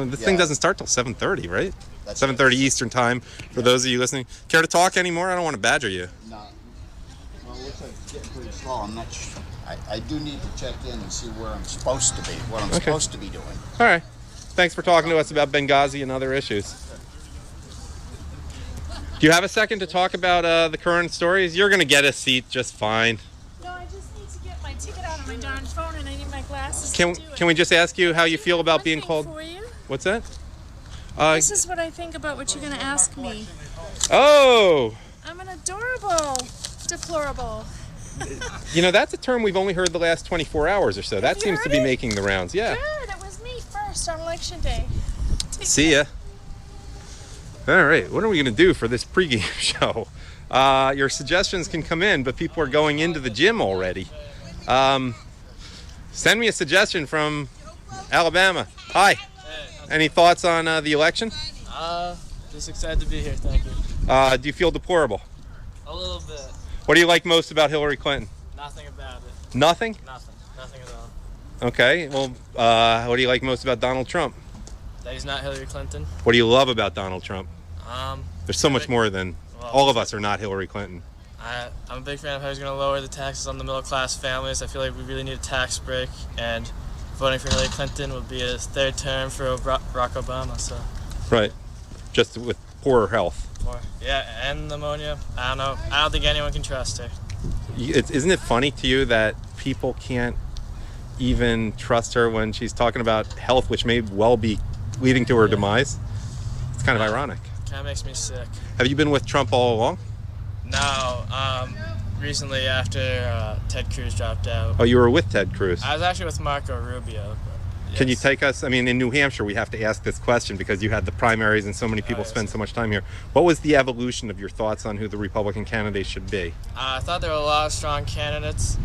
this thing doesn't start till 7:30, right? 7:30 Eastern time. For those of you listening, care to talk anymore? I don't want to badger you. No. Well, it looks like it's getting pretty slow. I'm not sure. I do need to check in and see where I'm supposed to be. What I'm supposed to be doing. All right. Thanks for talking to us about Benghazi and other issues. Do you have a second to talk about the current stories? You're going to get a seat just fine. No, I just need to get my ticket out of my darn phone, and I need my glasses. Can we just ask you how you feel about being called? For you? What's that? This is what I think about what you're going to ask me. Oh! I'm an adorable, deplorable. You know, that's a term we've only heard the last 24 hours or so. That seems to be making the rounds. Yeah. Good. It was me first on election day. See ya. All right, what are we going to do for this pregame show? Your suggestions can come in, but people are going into the gym already. Send me a suggestion from Alabama. Hi. Any thoughts on the election? Just excited to be here, thank you. Do you feel deplorable? A little bit. What do you like most about Hillary Clinton? Nothing about it. Nothing? Nothing at all. Okay, well, what do you like most about Donald Trump? That he's not Hillary Clinton. What do you love about Donald Trump? There's so much more than all of us are not Hillary Clinton. I'm a big fan of how he's going to lower the taxes on the middle class families. I feel like we really need a tax break, and voting for Hillary Clinton would be a third term for Barack Obama. So. Right, just with poorer health. Yeah, and pneumonia. I don't know. I don't think anyone can trust her. Isn't it funny to you that people can't even trust her when she's talking about health, which may well be leading to her demise? It's kind of ironic. Kind of makes me sick. Have you been with Trump all along? No. Recently, after Ted Cruz dropped out. Oh, you were with Ted Cruz. I was actually with Marco Rubio. But Can you take us, I mean, in New Hampshire, we have to ask this question because you had the primaries and so many people spend so much time here. What was the evolution of your thoughts on who the Republican candidate should be? I thought there were a lot of strong candidates,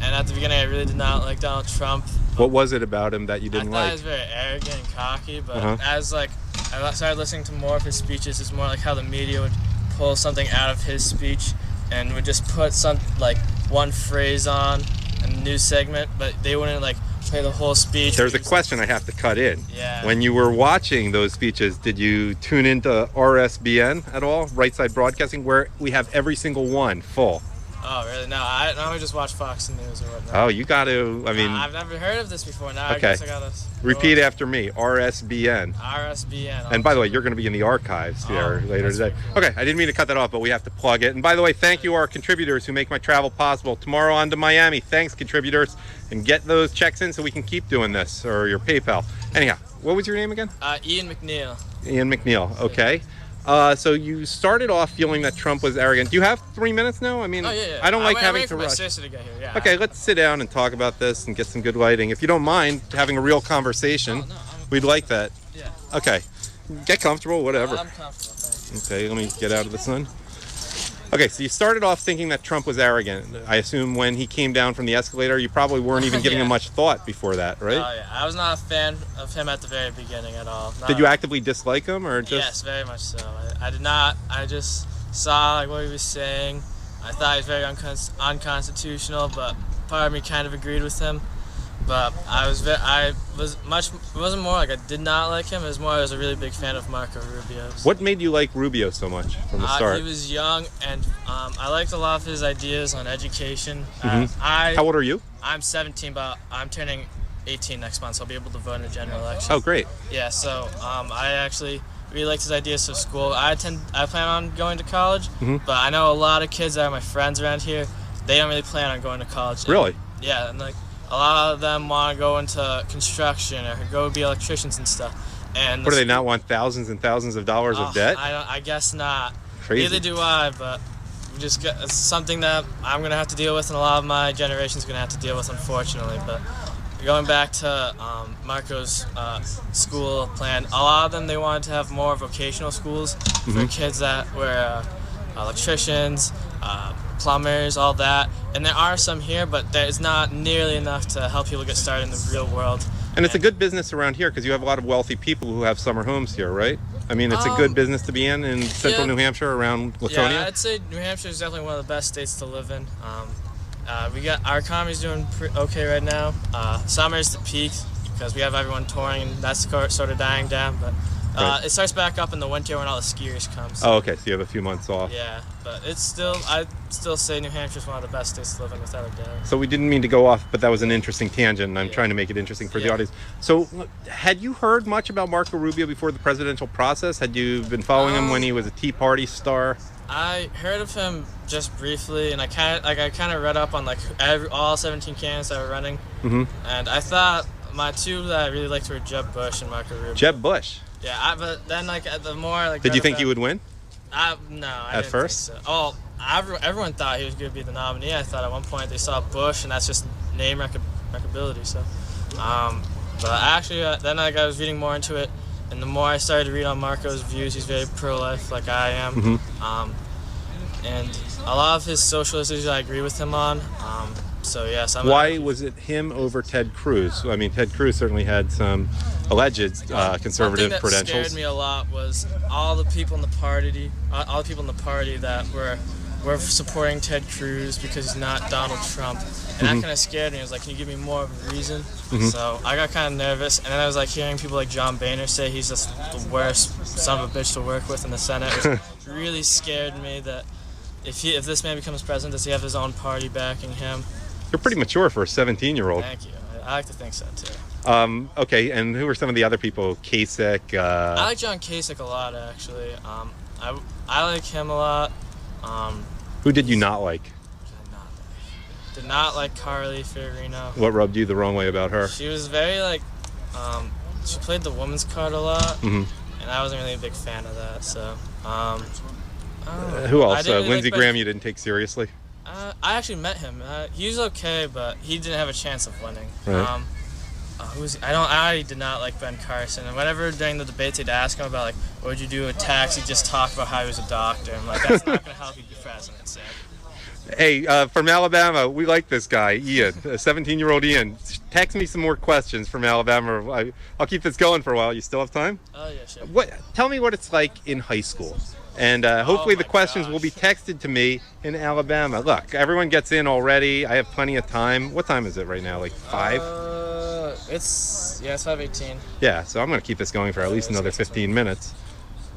and at the beginning I really did not like Donald Trump. What was it about him that you didn't I thought like? he was very arrogant and cocky, but as like I started listening to more of his speeches, it's more like how the media would pull something out of his speech and would just put some like one phrase on in the news segment, but they wouldn't like play the whole speech. There's a question I have to cut in. Yeah. When you were watching those speeches, did you tune into RSBN at all, Right Side Broadcasting, where we have every single one full? Oh, really? No, I normally just watch Fox News or whatnot. Oh, you got to, I mean... I've never heard of this before. Now okay. I guess I got to... Repeat after me, RSBN. RSBN. And by the way, you're going to be in the archives here later today. Cool. Okay, I didn't mean to cut that off, but we have to plug it. And by the way, thank you our contributors who make my travel possible. Tomorrow on to Miami. Thanks, contributors. And get those checks in so we can keep doing this, or your PayPal. Anyhow, what was your name again? Ian McNeil. Ian McNeil, okay. So you started off feeling that Trump was arrogant. Do you have 3 minutes now? I mean, I don't like having to rush. My sister to get here. Yeah. Okay, let's sit down and talk about this and get some good lighting. If you don't mind having a real conversation, we'd like that. Yeah. Okay, get comfortable, whatever. I'm comfortable, thanks. Okay, let me get out of the sun. Okay, so you started off thinking that Trump was arrogant. I assume when he came down from the escalator, you probably weren't even giving him much thought before that, right? Oh, yeah. I was not a fan of him at the very beginning at all. Did you actively dislike him, or just? Yes, very much so. I did not. I just saw like what he was saying. I thought he was very unconstitutional, but part of me kind of agreed with him. But it wasn't more like I did not like him. It was more I was a really big fan of Marco Rubio. What made you like Rubio so much from the start? He was young, and I liked a lot of his ideas on education. How old are you? I'm 17, but I'm turning 18 next month, so I'll be able to vote in the general election. Oh, great. Yeah, so I actually really liked his ideas for school. I plan on going to college, but I know a lot of kids that are my friends around here, they don't really plan on going to college. Really? Yeah, and like a lot of them want to go into construction or go be electricians and stuff. And what do they not want? Thousands and thousands of dollars of debt? I guess not. Crazy. Neither do I, but it's something that I'm gonna have to deal with, and a lot of my generation's gonna have to deal with, unfortunately. But going back to Marco's school plan, a lot of them, they wanted to have more vocational schools for kids that were electricians, plumbers, all that. And there are some here, but there's not nearly enough to help people get started in the real world. And it's a good business around here because you have a lot of wealthy people who have summer homes here, right? I mean, it's a good business to be in central New Hampshire around Laconia. Yeah, I'd say New Hampshire is definitely one of the best states to live in. Our economy's doing okay right now. Summer's the peak because we have everyone touring, and that's sort of dying down. But it starts back up in the winter when all the skiers come. So. Oh, okay. So you have a few months off. Yeah, but I'd still say New Hampshire's one of the best states to live in without a doubt. So we didn't mean to go off, but that was an interesting tangent, and I'm trying to make it interesting for the audience. So had you heard much about Marco Rubio before the presidential process? Had you been following him when he was a Tea Party star? I heard of him just briefly, and I kind of read up on like all 17 candidates that were running, and I thought my two that I really liked were Jeb Bush and Marco Rubio. Jeb Bush. Yeah, but then the more Did you think he would win? No, I at didn't first. Think so. Oh, everyone thought he was going to be the nominee. I thought at one point they saw Bush, and that's just name recognition. So, but actually, then I was reading more into it, and the more I started to read on Marco's views, he's very pro-life, like I am. And a lot of his social issues I agree with him on. So yes, Why was it him over Ted Cruz? I mean, Ted Cruz certainly had some alleged conservative that credentials. Scared me a lot was all the people in the party, that were supporting Ted Cruz because he's not Donald Trump, and that kind of scared me. I was like, can you give me more of a reason? So I got kind of nervous, and then I was like hearing people like John Boehner say he's just the worst son of a bitch to work with in the Senate. It really scared me that if this man becomes president, does he have his own party backing him? You're pretty mature for a 17-year-old. Thank you. I like to think so too. Okay, and who are some of the other people? Kasich. I like John Kasich a lot, actually. I like him a lot. Who did you not like? Did not like Carly Fiorina. What rubbed you the wrong way about her? She was very she played the woman's card a lot, and I wasn't really a big fan of that. So, who else? Really Lindsey Graham, you didn't take seriously? I actually met him. He was okay, but he didn't have a chance of winning. Right. I did not like Ben Carson. And whenever during the debates they'd ask him about, like, what would you do with tax, he'd just talk about how he was a doctor. I'm like, that's not going to help you be president, Sam. Hey, from Alabama, we like this guy, Ian, 17-year-old Ian. Text me some more questions from Alabama. I'll keep this going for a while. You still have time? Oh, yeah, sure. Tell me what it's like in high school. And hopefully the questions will be texted to me in Alabama. Look, everyone gets in already. I have plenty of time. What time is it right now? Like 5? It's 5:18. Yeah, so I'm going to keep this going for at least another 15 minutes.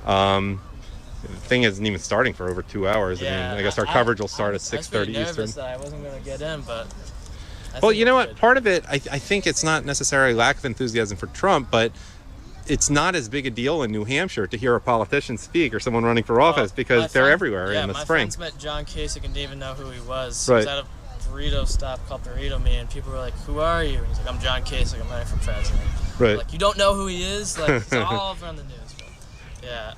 The thing isn't even starting for over 2 hours. Yeah, I mean, I guess our coverage will start at 6:30 I was pretty Eastern. nervous that I wasn't going to get in, but... Well, you know what? Part of it, I think it's not necessarily lack of enthusiasm for Trump, but it's not as big a deal in New Hampshire to hear a politician speak or someone running for office because they're everywhere in the spring. My friends met John Kasich and didn't even know who he was. Right. He was at a burrito stop called Burrito Me, and people were like, "Who are you?" And he's like, "I'm John Kasich. I'm running for president." Right. Like, you don't know who he is? Like, it's all over on the news. But, yeah,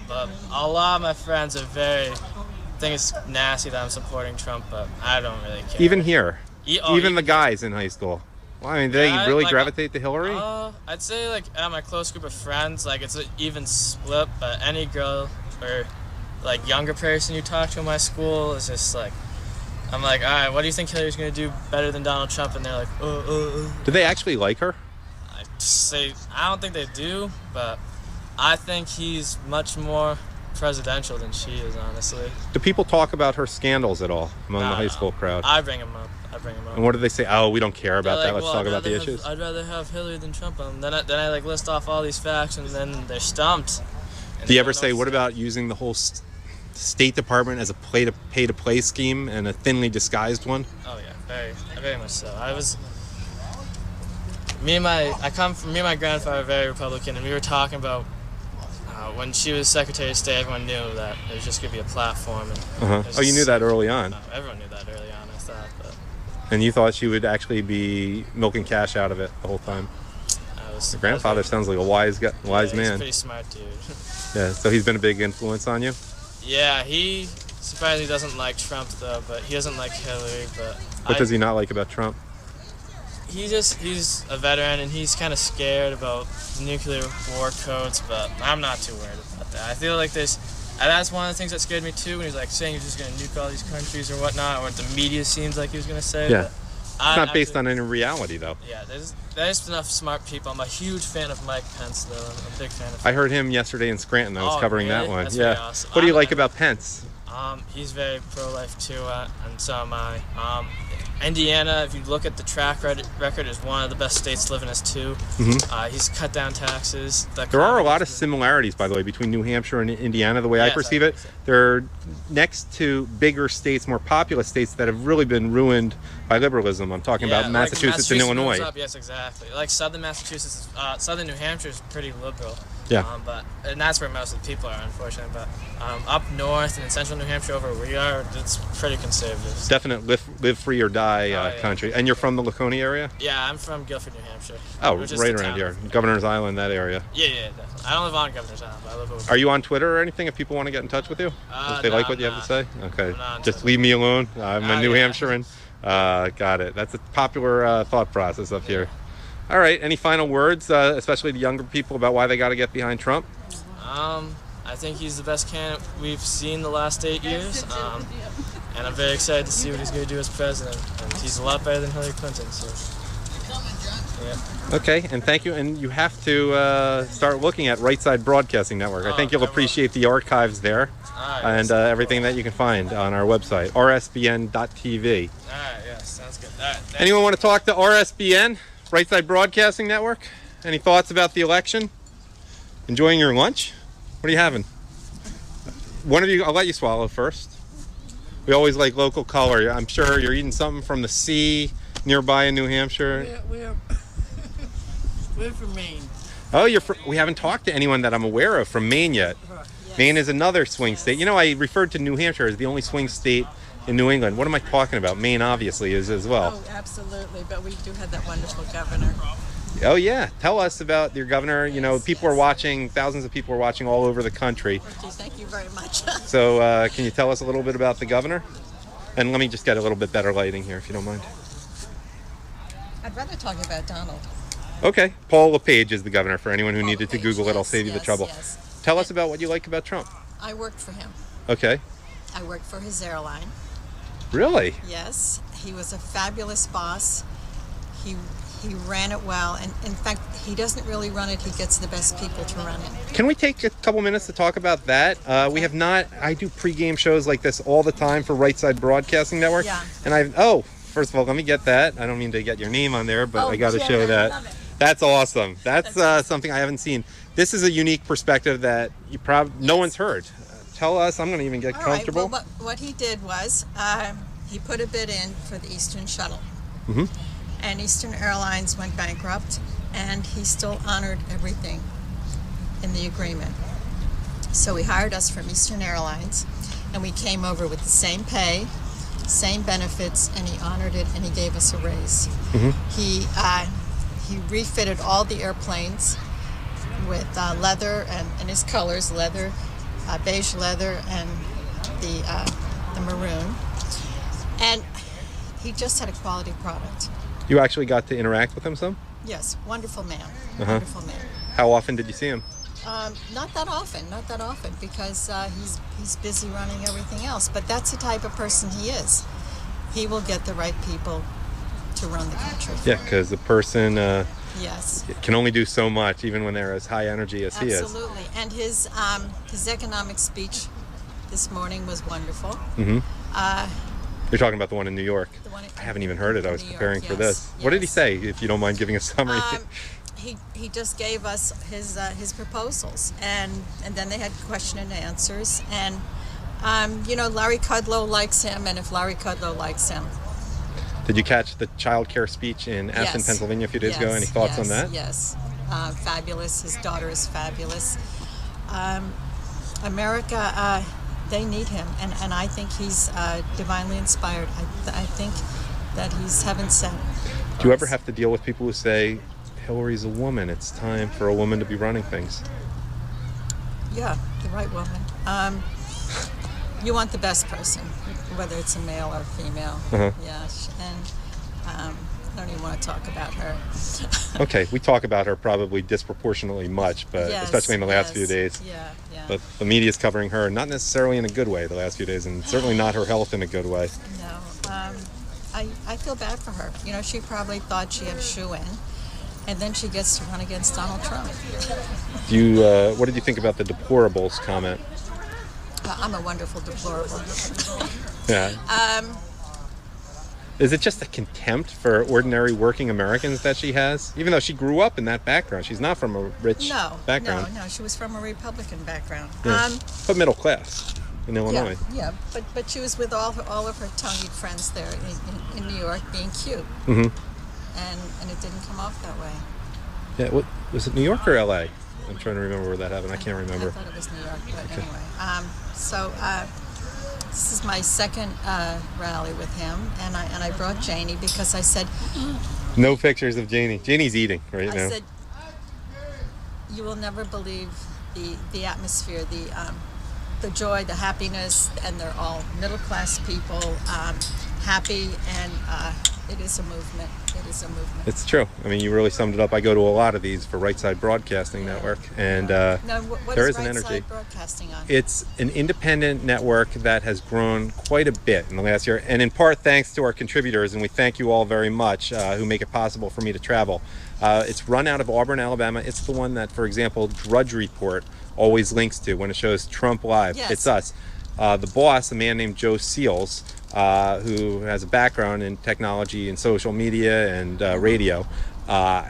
but a lot of my friends are I think it's nasty that I'm supporting Trump, but I don't really care. Even here, even the guys in high school. Well, I mean, do they really gravitate to Hillary? I'd say, like, at my close group of friends, like, it's an even split, but any girl or, like, younger person you talk to in my school is just, like, I'm like, all right, what do you think Hillary's going to do better than Donald Trump? And they're like, Do they actually like her? I don't think they do, but I think he's much more presidential than she is, honestly. Do people talk about her scandals at all among the high school crowd? I bring him up. And what do they say? Oh, we don't care about that. Let's talk about the I'd issues. I'd rather have Hillary than Trump. Then I like list off all these facts, and then they're stumped. Do you ever say, what about using the whole State Department as a pay-to-play scheme and a thinly disguised one? Oh yeah, very much so. Me and my grandfather are very Republican, and we were talking about when she was Secretary of State, everyone knew that it was just going to be a platform. And Oh, you knew that early on. Everyone knew that early on, I thought. But And you thought she would actually be milking cash out of it the whole time? Your grandfather sounds like a wise man. He's a pretty smart dude. Yeah, so he's been a big influence on you? Yeah, he surprisingly doesn't like Trump, though, but he doesn't like Hillary. But What does he not like about Trump? He's a veteran, and he's kind of scared about nuclear war codes, but I'm not too worried about that. I feel like that's one of the things that scared me too, when he's like saying he's just going to nuke all these countries or whatnot, or what the media seems like he was going to say. Yeah. It's not based on any reality, though. Yeah, there's enough smart people. I'm a huge fan of Mike Pence, though. I'm a big fan of him. I heard him yesterday in Scranton. I was covering that one. That's yeah. pretty awesome. What do you like about Pence? He's very pro-life too, and so am I. Indiana, if you look at the track record, is one of the best states living as too. Mhm. He's cut down taxes. There are a lot of similarities, by the way, between New Hampshire and Indiana, the way I perceive it. They're next to bigger states, more populous states that have really been ruined by liberalism. I'm talking about Massachusetts and Illinois. Yes, exactly. Like southern Massachusetts, southern New Hampshire is pretty liberal. Yeah. And that's where most of the people are, unfortunately. But up north and in central New Hampshire, over where we are, it's pretty conservative. Definite live free or die country. And you're from the Laconia area? Yeah, I'm from Guilford, New Hampshire. Oh, which is right the around town here. Governor's Island, that area. Yeah, definitely. I don't live on Governor's Island, but I live over. Are you on Twitter or anything if people want to get in touch with you? If they like what you have to say? Okay. Just leave me alone. I'm a New Hampshirean. Got it. That's a popular thought process up here. All right. Any final words, especially to younger people, about why they got to get behind Trump? I think he's the best candidate we've seen the last 8 years, and I'm very excited to see what he's going to do as president. And he's a lot better than Hillary Clinton. So, yeah. Okay, and thank you. And you have to start looking at Right Side Broadcasting Network. I think you'll appreciate the archives there and everything that you can find on our website, rsbn.tv. All right, yeah, sounds good. All right, Anyone want to talk to RSBN, Right Side Broadcasting Network? Any thoughts about the election? Enjoying your lunch? What are you having? One of you, I'll let you swallow first. We always like local color. I'm sure you're eating something from the sea nearby in New Hampshire. We're from Maine. Oh, we haven't talked to anyone that I'm aware of from Maine yet. Yes. Maine is another swing state. You know, I referred to New Hampshire as the only swing state in New England. What am I talking about? Maine obviously is as well. Oh, absolutely. But we do have that wonderful governor. Oh yeah, tell us about your governor. You know, people are watching, thousands of people are watching all over the country. Okay, thank you very much. So can you tell us a little bit about the governor? And let me just get a little bit better lighting here, if you don't mind. I'd rather talk about Donald. Okay. Paul LePage is the governor. For anyone who needed to LePage, Google it, I'll yes, save you the yes, trouble. yes. Tell us about what you like about Trump. I worked for him. Okay. I worked for his airline. Really? Yes, he was a fabulous boss. He ran it well, and in fact, he doesn't really run it. He gets the best people to run it. Can we take a couple minutes to talk about that? We have not. I do pregame shows like this all the time for Right Side Broadcasting Network. Yeah. And first of all, let me get that. I don't mean to get your name on there, but I got to Jen, show I that. love it. That's awesome. That's something I haven't seen. This is a unique perspective that no one's heard. Tell us. I'm going to even get comfortable. All right. Well, what he did was he put a bid in for the Eastern Shuttle. Mm-hmm. And Eastern Airlines went bankrupt, and he still honored everything in the agreement. So he hired us from Eastern Airlines, and we came over with the same pay, same benefits, and he honored it, and he gave us a raise. Mm-hmm. He refitted all the airplanes with leather and his colors, leather, beige leather, and the maroon. And he just had a quality product. You actually got to interact with him some? Yes, wonderful man. Uh-huh. Wonderful man. How often did you see him? Not that often, because he's busy running everything else. But that's the type of person he is. He will get the right people to run the country. Yeah, because the person yes. can only do so much, even when they're as high energy as he is. Absolutely. And his economic speech this morning was wonderful. Mm-hmm. You're talking about the one in New York. I haven't even heard it. I was preparing for this. What did he say, if you don't mind giving a summary? He just gave us his proposals, and then they had question and answers. And Larry Kudlow likes him, and if Larry Kudlow likes him. Did you catch the child care speech in Ashton, Pennsylvania a few days ago? Any thoughts on that? Yes. Fabulous. His daughter is fabulous. America, they need him, and I think he's divinely inspired. I think that he's heaven sent. Do you ever have to deal with people who say, Hillary's a woman, it's time for a woman to be running things? Yeah, the right woman. You want the best person, whether it's a male or female. Uh-huh. Yeah, and I don't even want to talk about her. Okay, we talk about her probably disproportionately much, but especially in the last few days. Yeah. But the media's covering her, not necessarily in a good way the last few days, and certainly not her health in a good way. No, I feel bad for her. She probably thought she had a shoe in, and then she gets to run against Donald Trump. What did you think about the deplorables comment? I'm a wonderful deplorable. Yeah. Is it just a contempt for ordinary working Americans that she has? Even though she grew up in that background, she's not from a rich background. No, she was from a Republican background. Yeah. But middle class in Illinois. Yeah, but she was with all of her Tony'd friends there in New York, being cute. Mm-hmm. And it didn't come off that way. Yeah, was it New York or LA? I'm trying to remember where that happened. I can't remember. I thought it was New York, but anyway. So this is my second rally with him, and I brought Janie because I said, no pictures of Janie. Janie's eating right now. I said, you will never believe the atmosphere, the joy, the happiness, and they're all middle class people, happy, and it is a movement. It is a movement. It's true. I mean, you really summed it up. I go to a lot of these for Right Side Broadcasting Network, and now, what there is is an Right energy. Side Broadcasting on? It's an independent network that has grown quite a bit in the last year, and in part thanks to our contributors, and we thank you all very much who make it possible for me to travel. It's run out of Auburn, Alabama. It's the one that, for example, Drudge Report always links to when it shows Trump Live. Yes. It's us. The boss, a man named Joe Seals, who has a background in technology and social media and radio,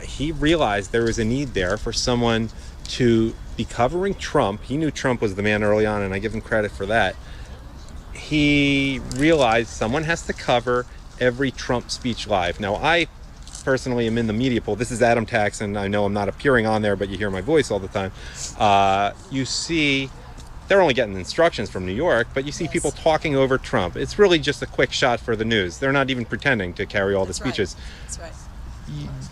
he realized there was a need there for someone to be covering Trump. He knew Trump was the man early on, and I give him credit for that. He realized someone has to cover every Trump speech live. Now, I personally am in the media pool. This is Adam Taxon. I know I'm not appearing on there, but you hear my voice all the time. You see, they're only getting instructions from New York, but you see people talking over Trump. It's really just a quick shot for the news. They're not even pretending to carry all the speeches. That's right.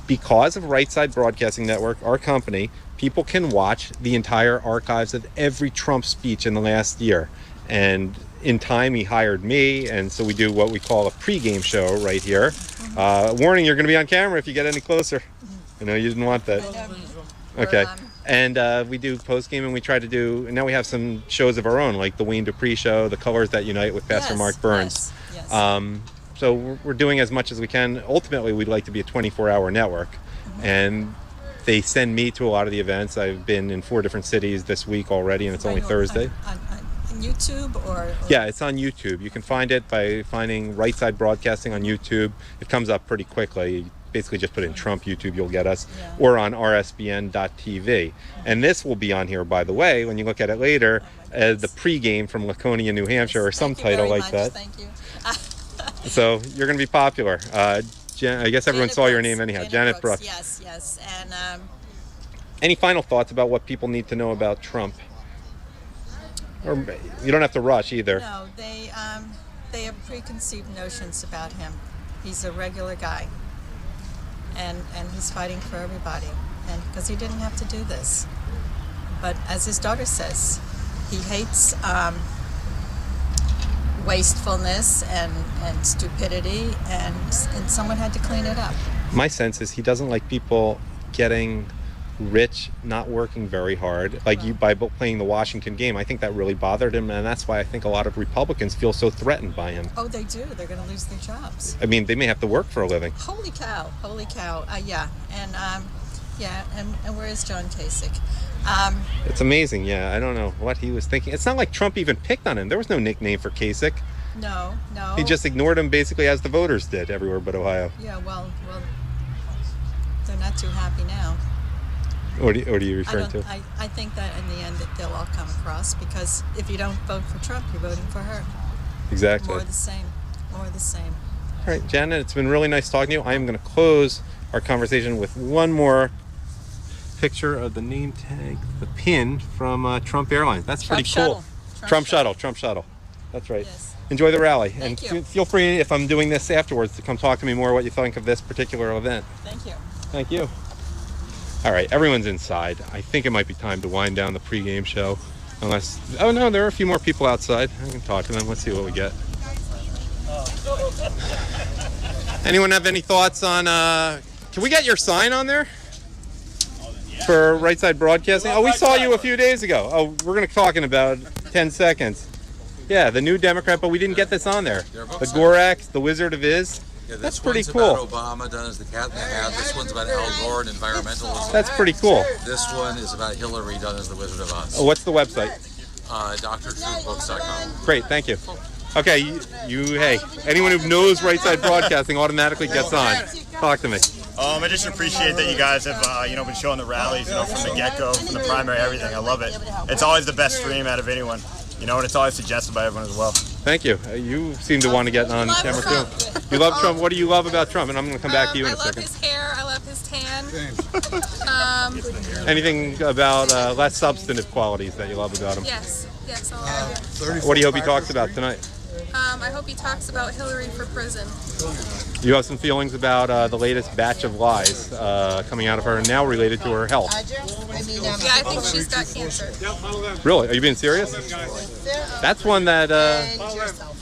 Because of Right Side Broadcasting Network, our company, people can watch the entire archives of every Trump speech in the last year. And in time, he hired me, and so we do what we call a pregame show right here. Warning, you're going to be on camera if you get any closer. I know you didn't want that. Okay. And we do post game, and we try to do. And now we have some shows of our own, like the Wayne Dupree show, The Colors That Unite with Pastor Mark Burns. So we're doing as much as we can. Ultimately, we'd like to be a 24-hour network, and they send me to a lot of the events. I've been in 4 different cities this week already, and it's only Thursday. On YouTube or? Yeah, it's on YouTube. You can find it by finding Right Side Broadcasting on YouTube. It comes up pretty quickly. You basically just put in Trump YouTube, you'll get us, or on RSBN.TV. And this will be on here, by the way, when you look at it later, the pregame from Laconia, New Hampshire, or some title like that. Thank you. So you're going to be popular. I guess everyone saw your name anyhow. Janet Brooks. Yes. And any final thoughts about what people need to know about Trump? Or you don't have to rush either. no, they have preconceived notions about him. He's a regular guy, and he's fighting for everybody, and because he didn't have to do this. But as his daughter says, he hates wastefulness and stupidity, and someone had to clean it up. My sense is he doesn't like people getting rich, not working very hard, like you by playing the Washington game. I think that really bothered him, and that's why I think a lot of Republicans feel so threatened by him. Oh, they do. They're going to lose their jobs. I mean, they may have to work for a living. Holy cow. Yeah. And where is John Kasich? It's amazing. Yeah, I don't know what he was thinking. It's not like Trump even picked on him. There was no nickname for Kasich. No. He just ignored him basically, as the voters did everywhere but Ohio. Yeah, well, they're not too happy now. What are you referring to? I think that in the end that they'll all come across, because if you don't vote for Trump, you're voting for her. Exactly. More the same. All right, Janet, it's been really nice talking to you. I am going to close our conversation with one more picture of the name tag, the pin from Trump Airlines. That's pretty cool. Trump Shuttle. That's right. Yes. Enjoy the rally. Thank you. Feel free, if I'm doing this afterwards, to come talk to me more what you think of this particular event. Thank you. All right, everyone's inside. I think it might be time to wind down the pregame show. Unless, oh no, there are a few more people outside. I can talk to them. Let's see what we get. Anyone have any thoughts on, can we get your sign on there? For Right Side Broadcasting? Oh, we saw you a few days ago. Oh, we're going to talk in about 10 seconds. Yeah, the New Democrat, but we didn't get this on there. The Gorax, the Wizard of Iz. Yeah, that's pretty one's cool. About Obama done as the cat in the hat. This one's about Al Gore and environmentalism. That's pretty cool. This one is about Hillary done as the Wizard of Oz. Oh, what's the website? DrTruthBooks.com. Great, thank you. Okay, hey, anyone who knows Right Side Broadcasting automatically gets on. Talk to me. I just appreciate that you guys have, been showing the rallies, from the get-go, from the primary, everything. I love it. It's always the best stream out of anyone, and it's always suggested by everyone as well. Thank you. You seem to want to get on camera too. You love Trump. What do you love about Trump? And I'm going to come back to you in a second. I love his hair. I love his tan. Anything about less substantive qualities that you love about him? Yes, I love it. What do you hope he talks about tonight? I hope he talks about Hillary for prison. You have some feelings about the latest batch of lies coming out of her, and now related to her health. Yeah, I think she's got cancer. Really? Are you being serious? That's one that...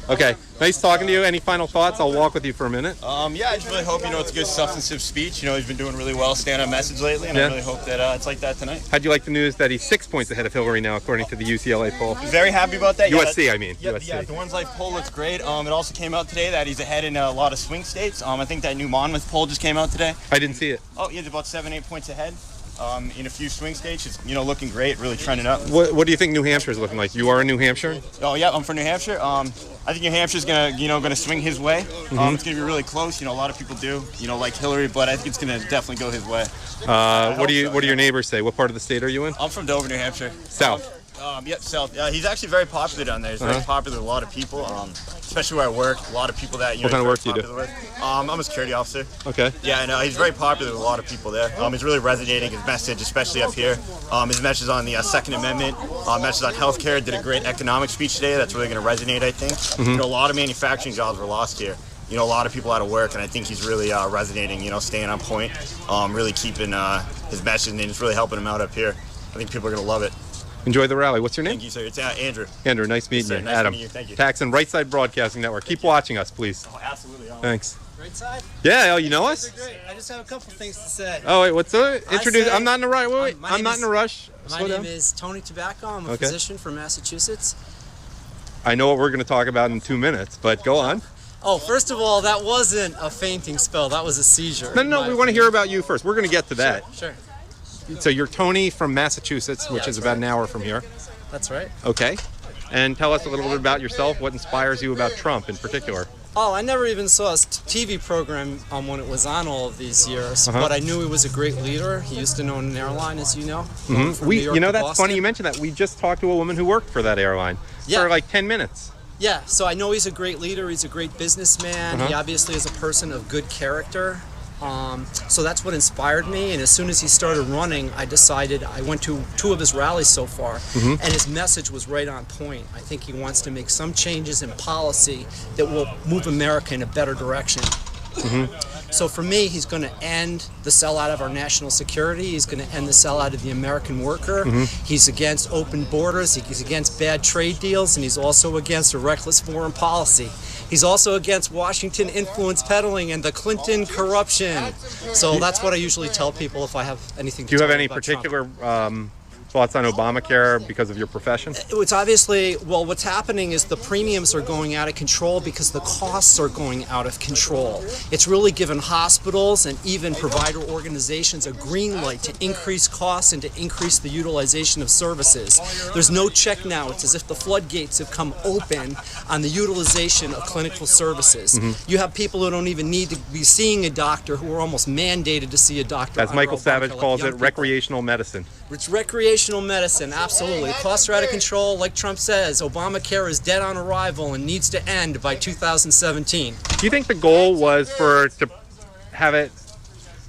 Okay, nice talking to you. Any final thoughts? I'll walk with you for a minute. Yeah, I just really hope, it's a good substantive speech. He's been doing really well staying on message lately, and I really hope that it's like that tonight. How'd you like the news that he's 6 points ahead of Hillary now, according to the UCLA poll? Very happy about that. USC, I mean. Yeah, USC. Yeah, the One's Life poll looks great. It also came out today that he's ahead in a lot of swing states. I think that new Monmouth poll just came out today. I didn't see it. Oh, he's about 7-8 points ahead. In a few swing states, it's looking great, really trending up. What do you think New Hampshire is looking like? You are in New Hampshire? Oh yeah, I'm from New Hampshire. I think New Hampshire's gonna swing his way. It's gonna be really close. A lot of people do like Hillary, but I think it's gonna definitely go his way. What do your neighbors say? What part of the state are you in? I'm from Dover, New Hampshire. South. Yep, south. He's actually very popular down there. He's very popular with a lot of people, especially where I work. A lot of people that What kind of work do you do? With. I'm a security officer. Okay. Yeah, I know. He's very popular with a lot of people there. He's really resonating his message, especially up here. His message on the Second Amendment, message on healthcare. Did a great economic speech today. That's really going to resonate, I think. A lot of manufacturing jobs were lost here. A lot of people out of work, and I think he's really resonating. Staying on point, really keeping his message, and it's really helping him out up here. I think people are going to love it. Enjoy the rally. What's your name? Thank you, sir. It's Andrew. Andrew, nice meeting you. Nice Adam. meeting you. Thank you. Tax and Right Side Broadcasting Network. Keep watching us, please. Oh, absolutely. Thanks. Right side? Yeah, oh, you know us? Great. I just have a couple things to say. Oh, wait, what's up? Introduce. I'm not in a rush. Wait, My I'm name not in a rush. My Slow name down. is Tony Tobacco. I'm a Okay. physician from Massachusetts. I know what we're going to talk about in 2 minutes, but go on. Oh, first of all, that wasn't a fainting spell. That was a seizure. No, we want to hear about you first. We're going to get to that. Sure. So you're Tony from Massachusetts, which is about an hour from here. That's right. Okay. And tell us a little bit about yourself. What inspires you about Trump in particular? Oh, I never even saw his TV program when it was on all of these years, Uh-huh. but I knew he was a great leader. He used to own an airline, as you know. Mm-hmm. From New York to That's Boston. funny you mentioned that. We just talked to a woman who worked for that airline for like 10 minutes. Yeah, so I know he's a great leader. He's a great businessman. He obviously is a person of good character. So that's what inspired me. And as soon as he started running, I decided, I went to 2 of his rallies so far, and his message was right on point. I think he wants to make some changes in policy that will move America in a better direction. So for me, he's going to end the sellout of our national security. He's going to end the sellout of the American worker. He's against open borders. He's against bad trade deals, and he's also against a reckless foreign policy. He's also against Washington influence peddling and the Clinton corruption. So that's what I usually tell people if I have anything to Do you have tell any about Trump. particular thoughts on Obamacare because of your profession? It's obviously, well, what's happening is the premiums are going out of control because the costs are going out of control. It's really given hospitals and even provider organizations a green light to increase costs and to increase the utilization of services. There's no check now. It's as if the floodgates have come open on the utilization of clinical services. You have people who don't even need to be seeing a doctor who are almost mandated to see a doctor. As under Michael Obamacare, Savage like calls young it, people. recreational medicine. It's recreational medicine, absolutely. Costs are out of control. Like Trump says, Obamacare is dead on arrival and needs to end by 2017. Do you think the goal was to have it,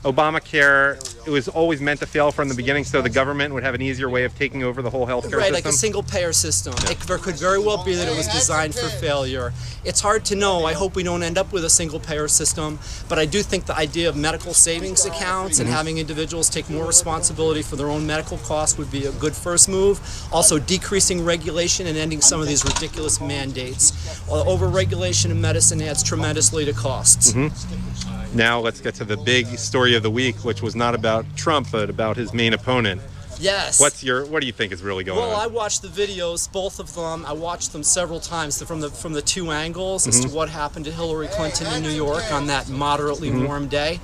Obamacare, it was always meant to fail from the beginning so the government would have an easier way of taking over the whole healthcare Right, system? like a single payer system. It could very well be that it was designed for failure. It's hard to know. I hope we don't end up with a single payer system, but I do think the idea of medical savings accounts and having individuals take more responsibility for their own medical costs would be a good first move. Also, decreasing regulation and ending some of these ridiculous mandates. Over-regulation in medicine adds tremendously to costs. Now let's get to the big story of the week, which was not about Trump, but about his main opponent. Yes. What do you think is really going Well, on? I watched the videos, both of them. I watched them several times from the 2 angles as to what happened to Hillary Clinton in New York on that moderately warm day.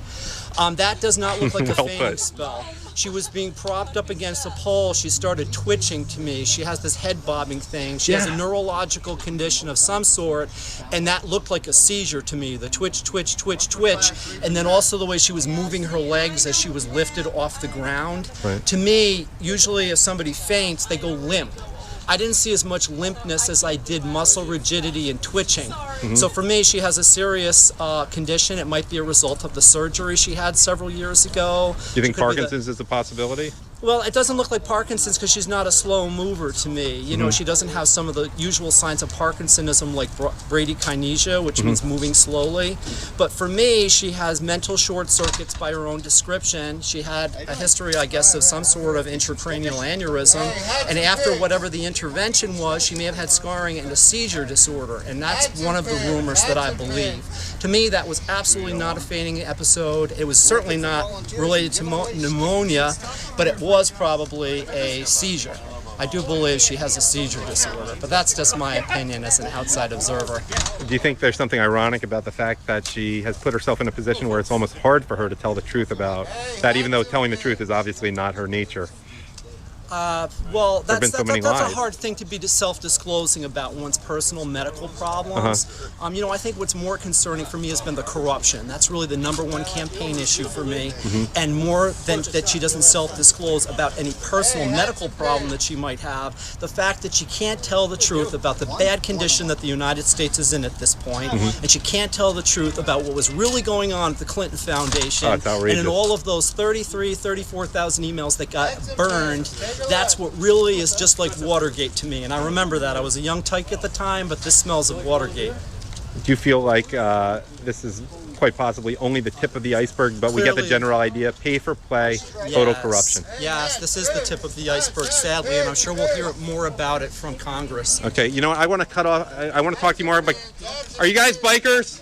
That does not look like a Well fainting put. spell. She was being propped up against a pole. She started twitching to me. She has this head bobbing thing. She has a neurological condition of some sort, and that looked like a seizure to me. The twitch, twitch, twitch, twitch, and then also the way she was moving her legs as she was lifted off the ground. Right. To me, usually if somebody faints, they go limp. I didn't see as much limpness as I did muscle rigidity and twitching. So for me, she has a serious condition. It might be a result of the surgery she had several years ago. Do you think It could be Parkinson's is a possibility? Well, it doesn't look like Parkinson's because she's not a slow mover to me. You know, she doesn't have some of the usual signs of Parkinsonism like bradykinesia, which means moving slowly. But for me, she has mental short circuits by her own description. She had a history, I guess, of some sort of intracranial aneurysm. And after whatever the intervention was, she may have had scarring and a seizure disorder. And that's one of the rumors that I believe. To me, that was absolutely not a fainting episode. It was certainly not related to pneumonia, but it was probably a seizure. I do believe she has a seizure disorder, but that's just my opinion as an outside observer. Do you think there's something ironic about the fact that she has put herself in a position where it's almost hard for her to tell the truth about that, even though telling the truth is obviously not her nature? Well, There have that's been so many a lies. hard thing to be self-disclosing about one's personal medical problems. You know, I think what's more concerning for me has been the corruption. That's really the #1 campaign issue for me, and more than that she doesn't self-disclose about any personal medical problem that she might have. The fact that she can't tell the truth about the bad condition that the United States is in at this point, and she can't tell the truth about what was really going on at the Clinton Foundation, Oh, it's outrageous. and in all of those 34,000 emails that got burned. That's what really is just like Watergate to me, and I remember that. I was a young tyke at the time, but this smells of Watergate. Do you feel like this is quite possibly only the tip of the iceberg, but we get the Clearly. general idea? Pay for play, total Yes. corruption. Yes, this is the tip of the iceberg, sadly, and I'm sure we'll hear more about it from Congress. Okay, you know what? I want to cut off. I want to talk to you more, but are you guys bikers?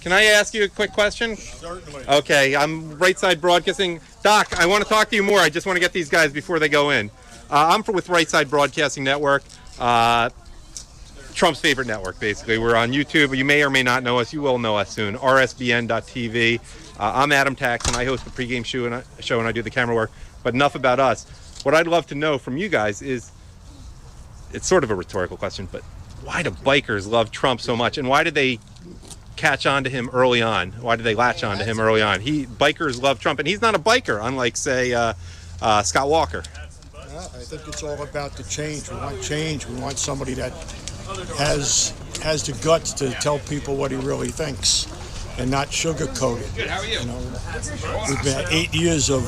Can I ask you a quick question? Certainly. Okay, I'm Right Side Broadcasting. Doc, I want to talk to you more. I just want to get these guys before they go in. I'm with Right Side Broadcasting Network, Trump's favorite network, basically. We're on YouTube. You may or may not know us. You will know us soon. RSBN.TV. I'm Adam Taxon. I host the pregame show and I do the camera work. But enough about us. What I'd love to know from you guys is, it's sort of a rhetorical question, but why do bikers love Trump so much, and why did they catch on to him early on? Why did they latch on to him early on? Bikers love Trump, and he's not a biker, unlike, say, Scott Walker. I think it's all about the change. We want change. We want somebody that has the guts to tell people what he really thinks and not sugarcoat it. Good, how are you? We've been 8 years of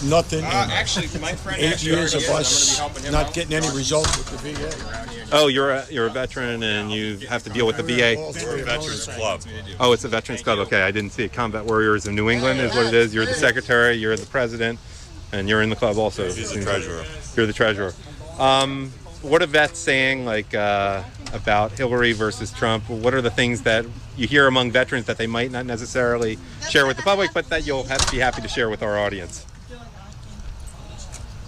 nothing. And actually, my friend 8 years of us not getting any results with the VA. Oh, you're a veteran and you have to deal with the VA. We're a veterans club. Oh, it's a veterans club. Okay, I didn't see it. Combat Warriors of New England is what it is. You're the secretary, you're the president, and you're in the club also. He's the treasurer. You're the treasurer. What are vets saying, like, about Hillary versus Trump? What are the things that you hear among veterans that they might not necessarily share with the public, but that you'll have to be happy to share with our audience?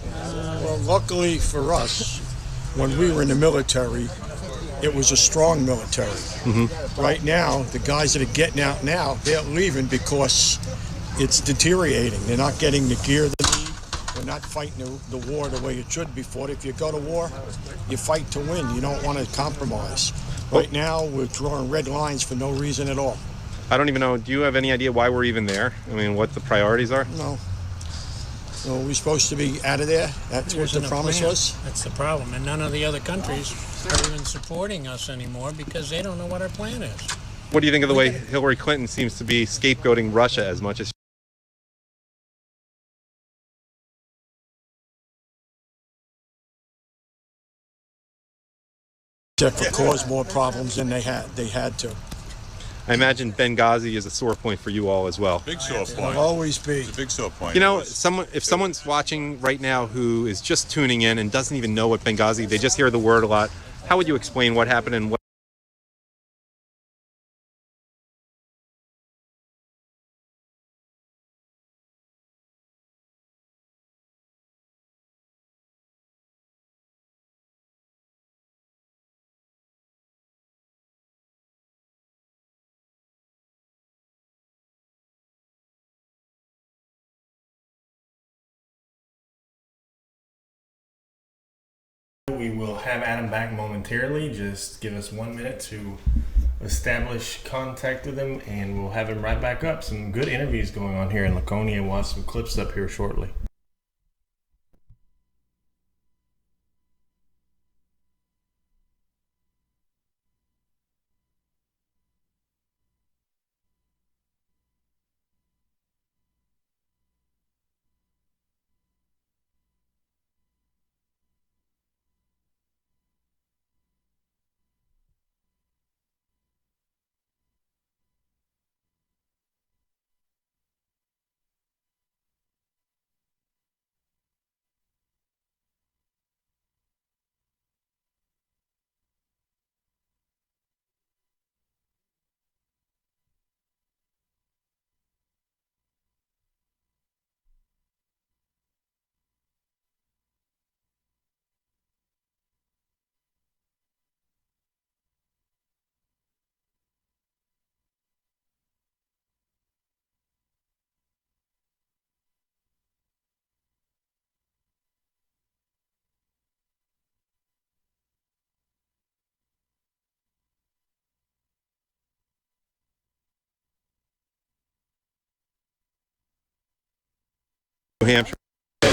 Well, luckily for us, when we were in the military, it was a strong military. Mm-hmm. Right now, the guys that are getting out now, they're leaving because it's deteriorating. They're not getting the gear they need. They're not fighting the war the way it should be fought. If you go to war, you fight to win. You don't want to compromise. Right now, we're drawing red lines for no reason at all. I don't even know. Do you have any idea why we're even there? I mean, what the priorities are? No. So we're supposed to be out of there? That's what the promise was? That's the problem. And none of the other countries are even supporting us anymore because they don't know what our plan is. What do you think of the way Hillary Clinton seems to be scapegoating Russia as much as to cause more problems than they had to. I imagine Benghazi is a sore point for you all as well. Big sore point. It'll always be. It's a big sore point. You know, if someone's watching right now who is just tuning in and doesn't even know what Benghazi, they just hear the word a lot, how would you explain what happened and what? We will have Adam back momentarily. Just give us 1 minute to establish contact with him, and we'll have him right back up. Some good interviews going on here in Laconia. We'll have some clips up here shortly.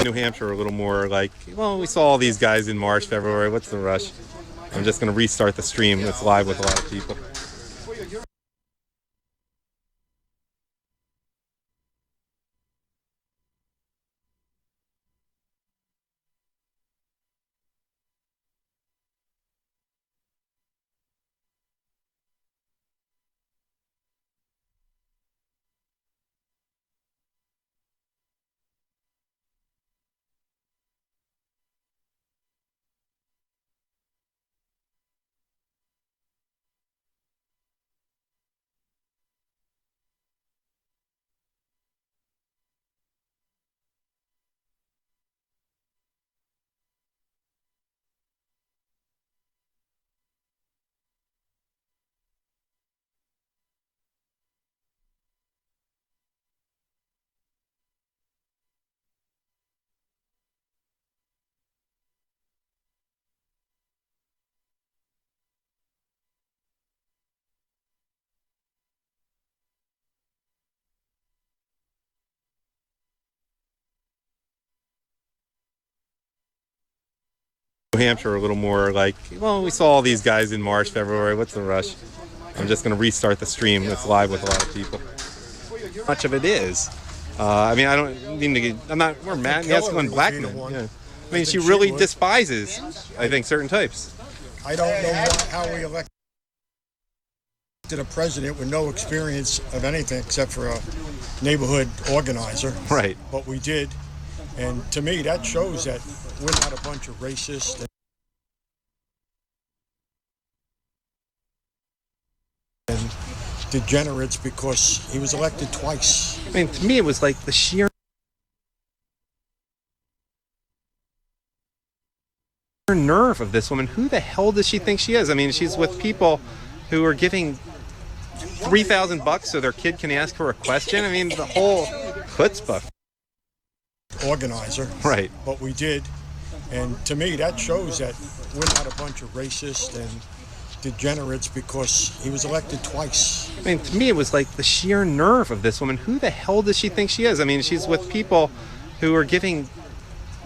New Hampshire a little more like, well, we saw all these guys in March, February. What's the rush? I'm just going to restart the stream. It's live with a lot of people. Hampshire a little more like, well, we saw all these guys in March, February. What's the rush? I'm just going to restart the stream. It's live with a lot of people. Much of it is. I mean, I don't mean to get, I'm not, we're mad, masculine black men. Yeah. I mean, she really despises, I think, certain types. I don't know how we elected a president with no experience of anything except for a neighborhood organizer. Right. But we did. And to me, that shows that we're not a bunch of racists and degenerates because he was elected twice. I mean, to me, it was like the sheer nerve of this woman. Who the hell does she think she is? I mean, she's with people who are giving $3,000 so their kid can ask her a question. I mean, the whole chutzpah. Organizer. Right. But we did. And to me, that shows that we're not a bunch of racists and degenerates because he was elected twice. I mean, to me, it was like the sheer nerve of this woman. Who the hell does she think she is? I mean, she's with people who are giving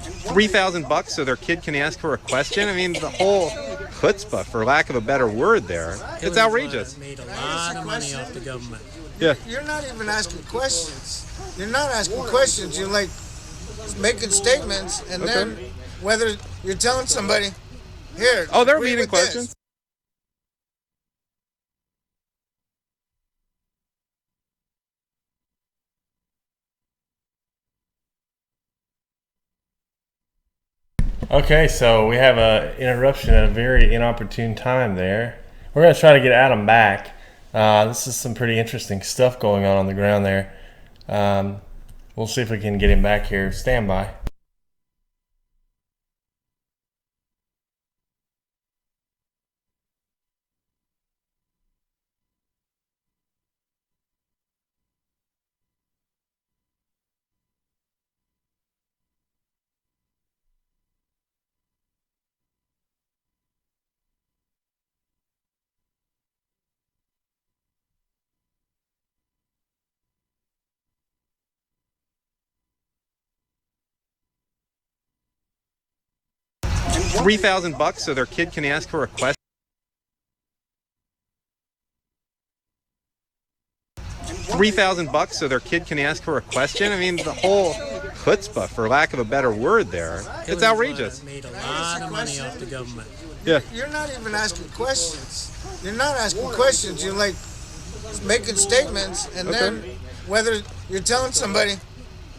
$3,000 so their kid can ask her a question. I mean, the whole chutzpah, for lack of a better word there. It's outrageous. Made a lot of money off the government. Yeah. You're not even asking questions. You're not asking questions. You're like making statements, and then whether you're telling somebody, here. Oh, they're reading questions. Okay, so we have an interruption at a very inopportune time there. We're going to try to get Adam back. This is some pretty interesting stuff going on the ground there. We'll see if we can get him back here. Stand by. $3,000 so their kid can ask her a question. $3,000 so their kid can ask her a question. I mean, the whole chutzpah, for lack of a better word there. It's outrageous. Made a lot of money off the government. Yeah. You're not even asking questions. You're not asking questions. You're like making statements, and then whether you're telling somebody,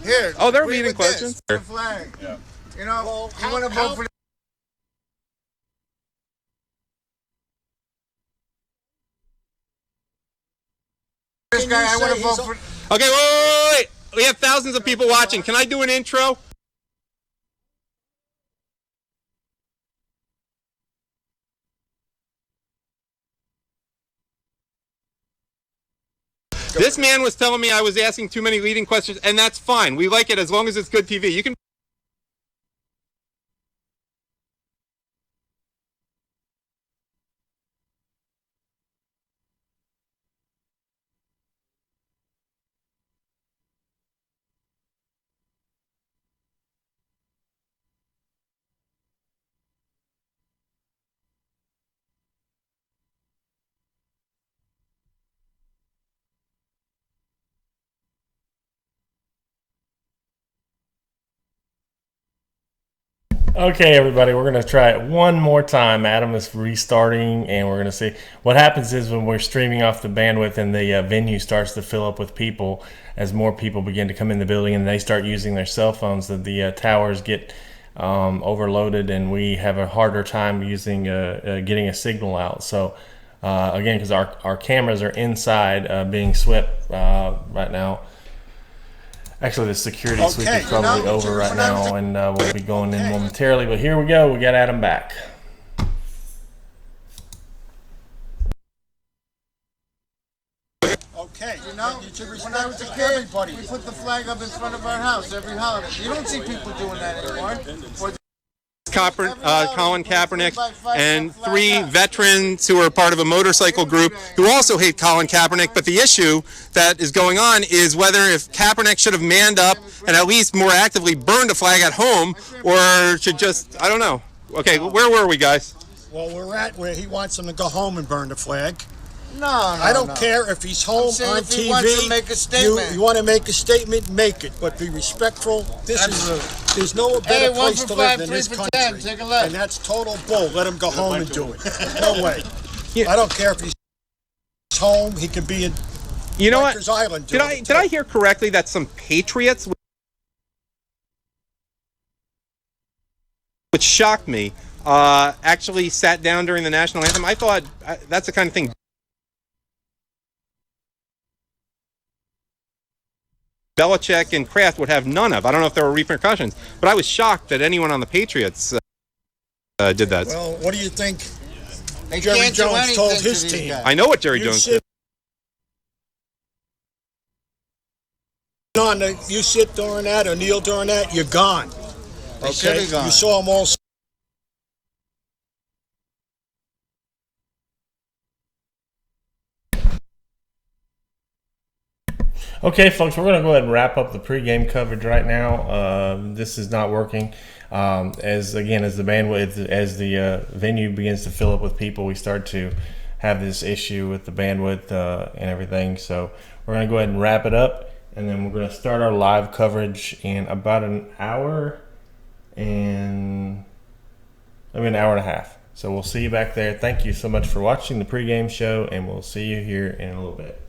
here. Oh, they're reading questions. The flag. Yeah. You know, you want to vote for. This guy, I want to vote for. Okay, wait. We have thousands of people watching. Can I do an intro? This man was telling me I was asking too many leading questions, and that's fine. We like it as long as it's good TV. You can. Okay, everybody, we're going to try it one more time. Adam is restarting, and we're going to see what happens is when we're streaming off the bandwidth and the venue starts to fill up with people, as more people begin to come in the building and they start using their cell phones, that the towers get overloaded, and we have a harder time using getting a signal out. So again, because our cameras are inside being swept right now. Actually, the security sweep is probably over right now, and we'll be going in momentarily. But here we go. We got Adam back. Okay, you know, when I was a kid, we put the flag up in front of our house every holiday. You don't see people doing that anymore. Colin Kaepernick, and 3 veterans who are part of a motorcycle group who also hate Colin Kaepernick. But the issue that is going on is whether if Kaepernick should have manned up and at least more actively burned a flag at home, or should just, I don't know. Okay, where were we, guys? Well, we're at where he wants him to go home and burn the flag. No, I don't care if he's home on if TV. he wants to make a statement. You want to make a statement, make it, but be respectful. There's no better place to live than this country. 10, take a look. And that's total bull. Let him go home and do it. No way. I don't care if he's home. He can be in Rikers Island. Did I hear correctly that some patriots, which shocked me, actually sat down during the national anthem? I thought that's the kind of thing Belichick and Kraft would have none of. I don't know if there were repercussions, but I was shocked that anyone on the Patriots did that. Well, what do you think They Jerry can't do Jones told anything his to these team? guys. I know what Jerry Jones sit did. You sit during that or kneel during that, you're gone. They should Okay? be gone. You saw them all. Okay, folks, we're going to go ahead and wrap up the pregame coverage right now. This is not working. As the bandwidth, as the venue begins to fill up with people, we start to have this issue with the bandwidth and everything. So we're going to go ahead and wrap it up, and then we're going to start our live coverage in about an hour and an hour and a half. So we'll see you back there. Thank you so much for watching the pregame show, and we'll see you here in a little bit.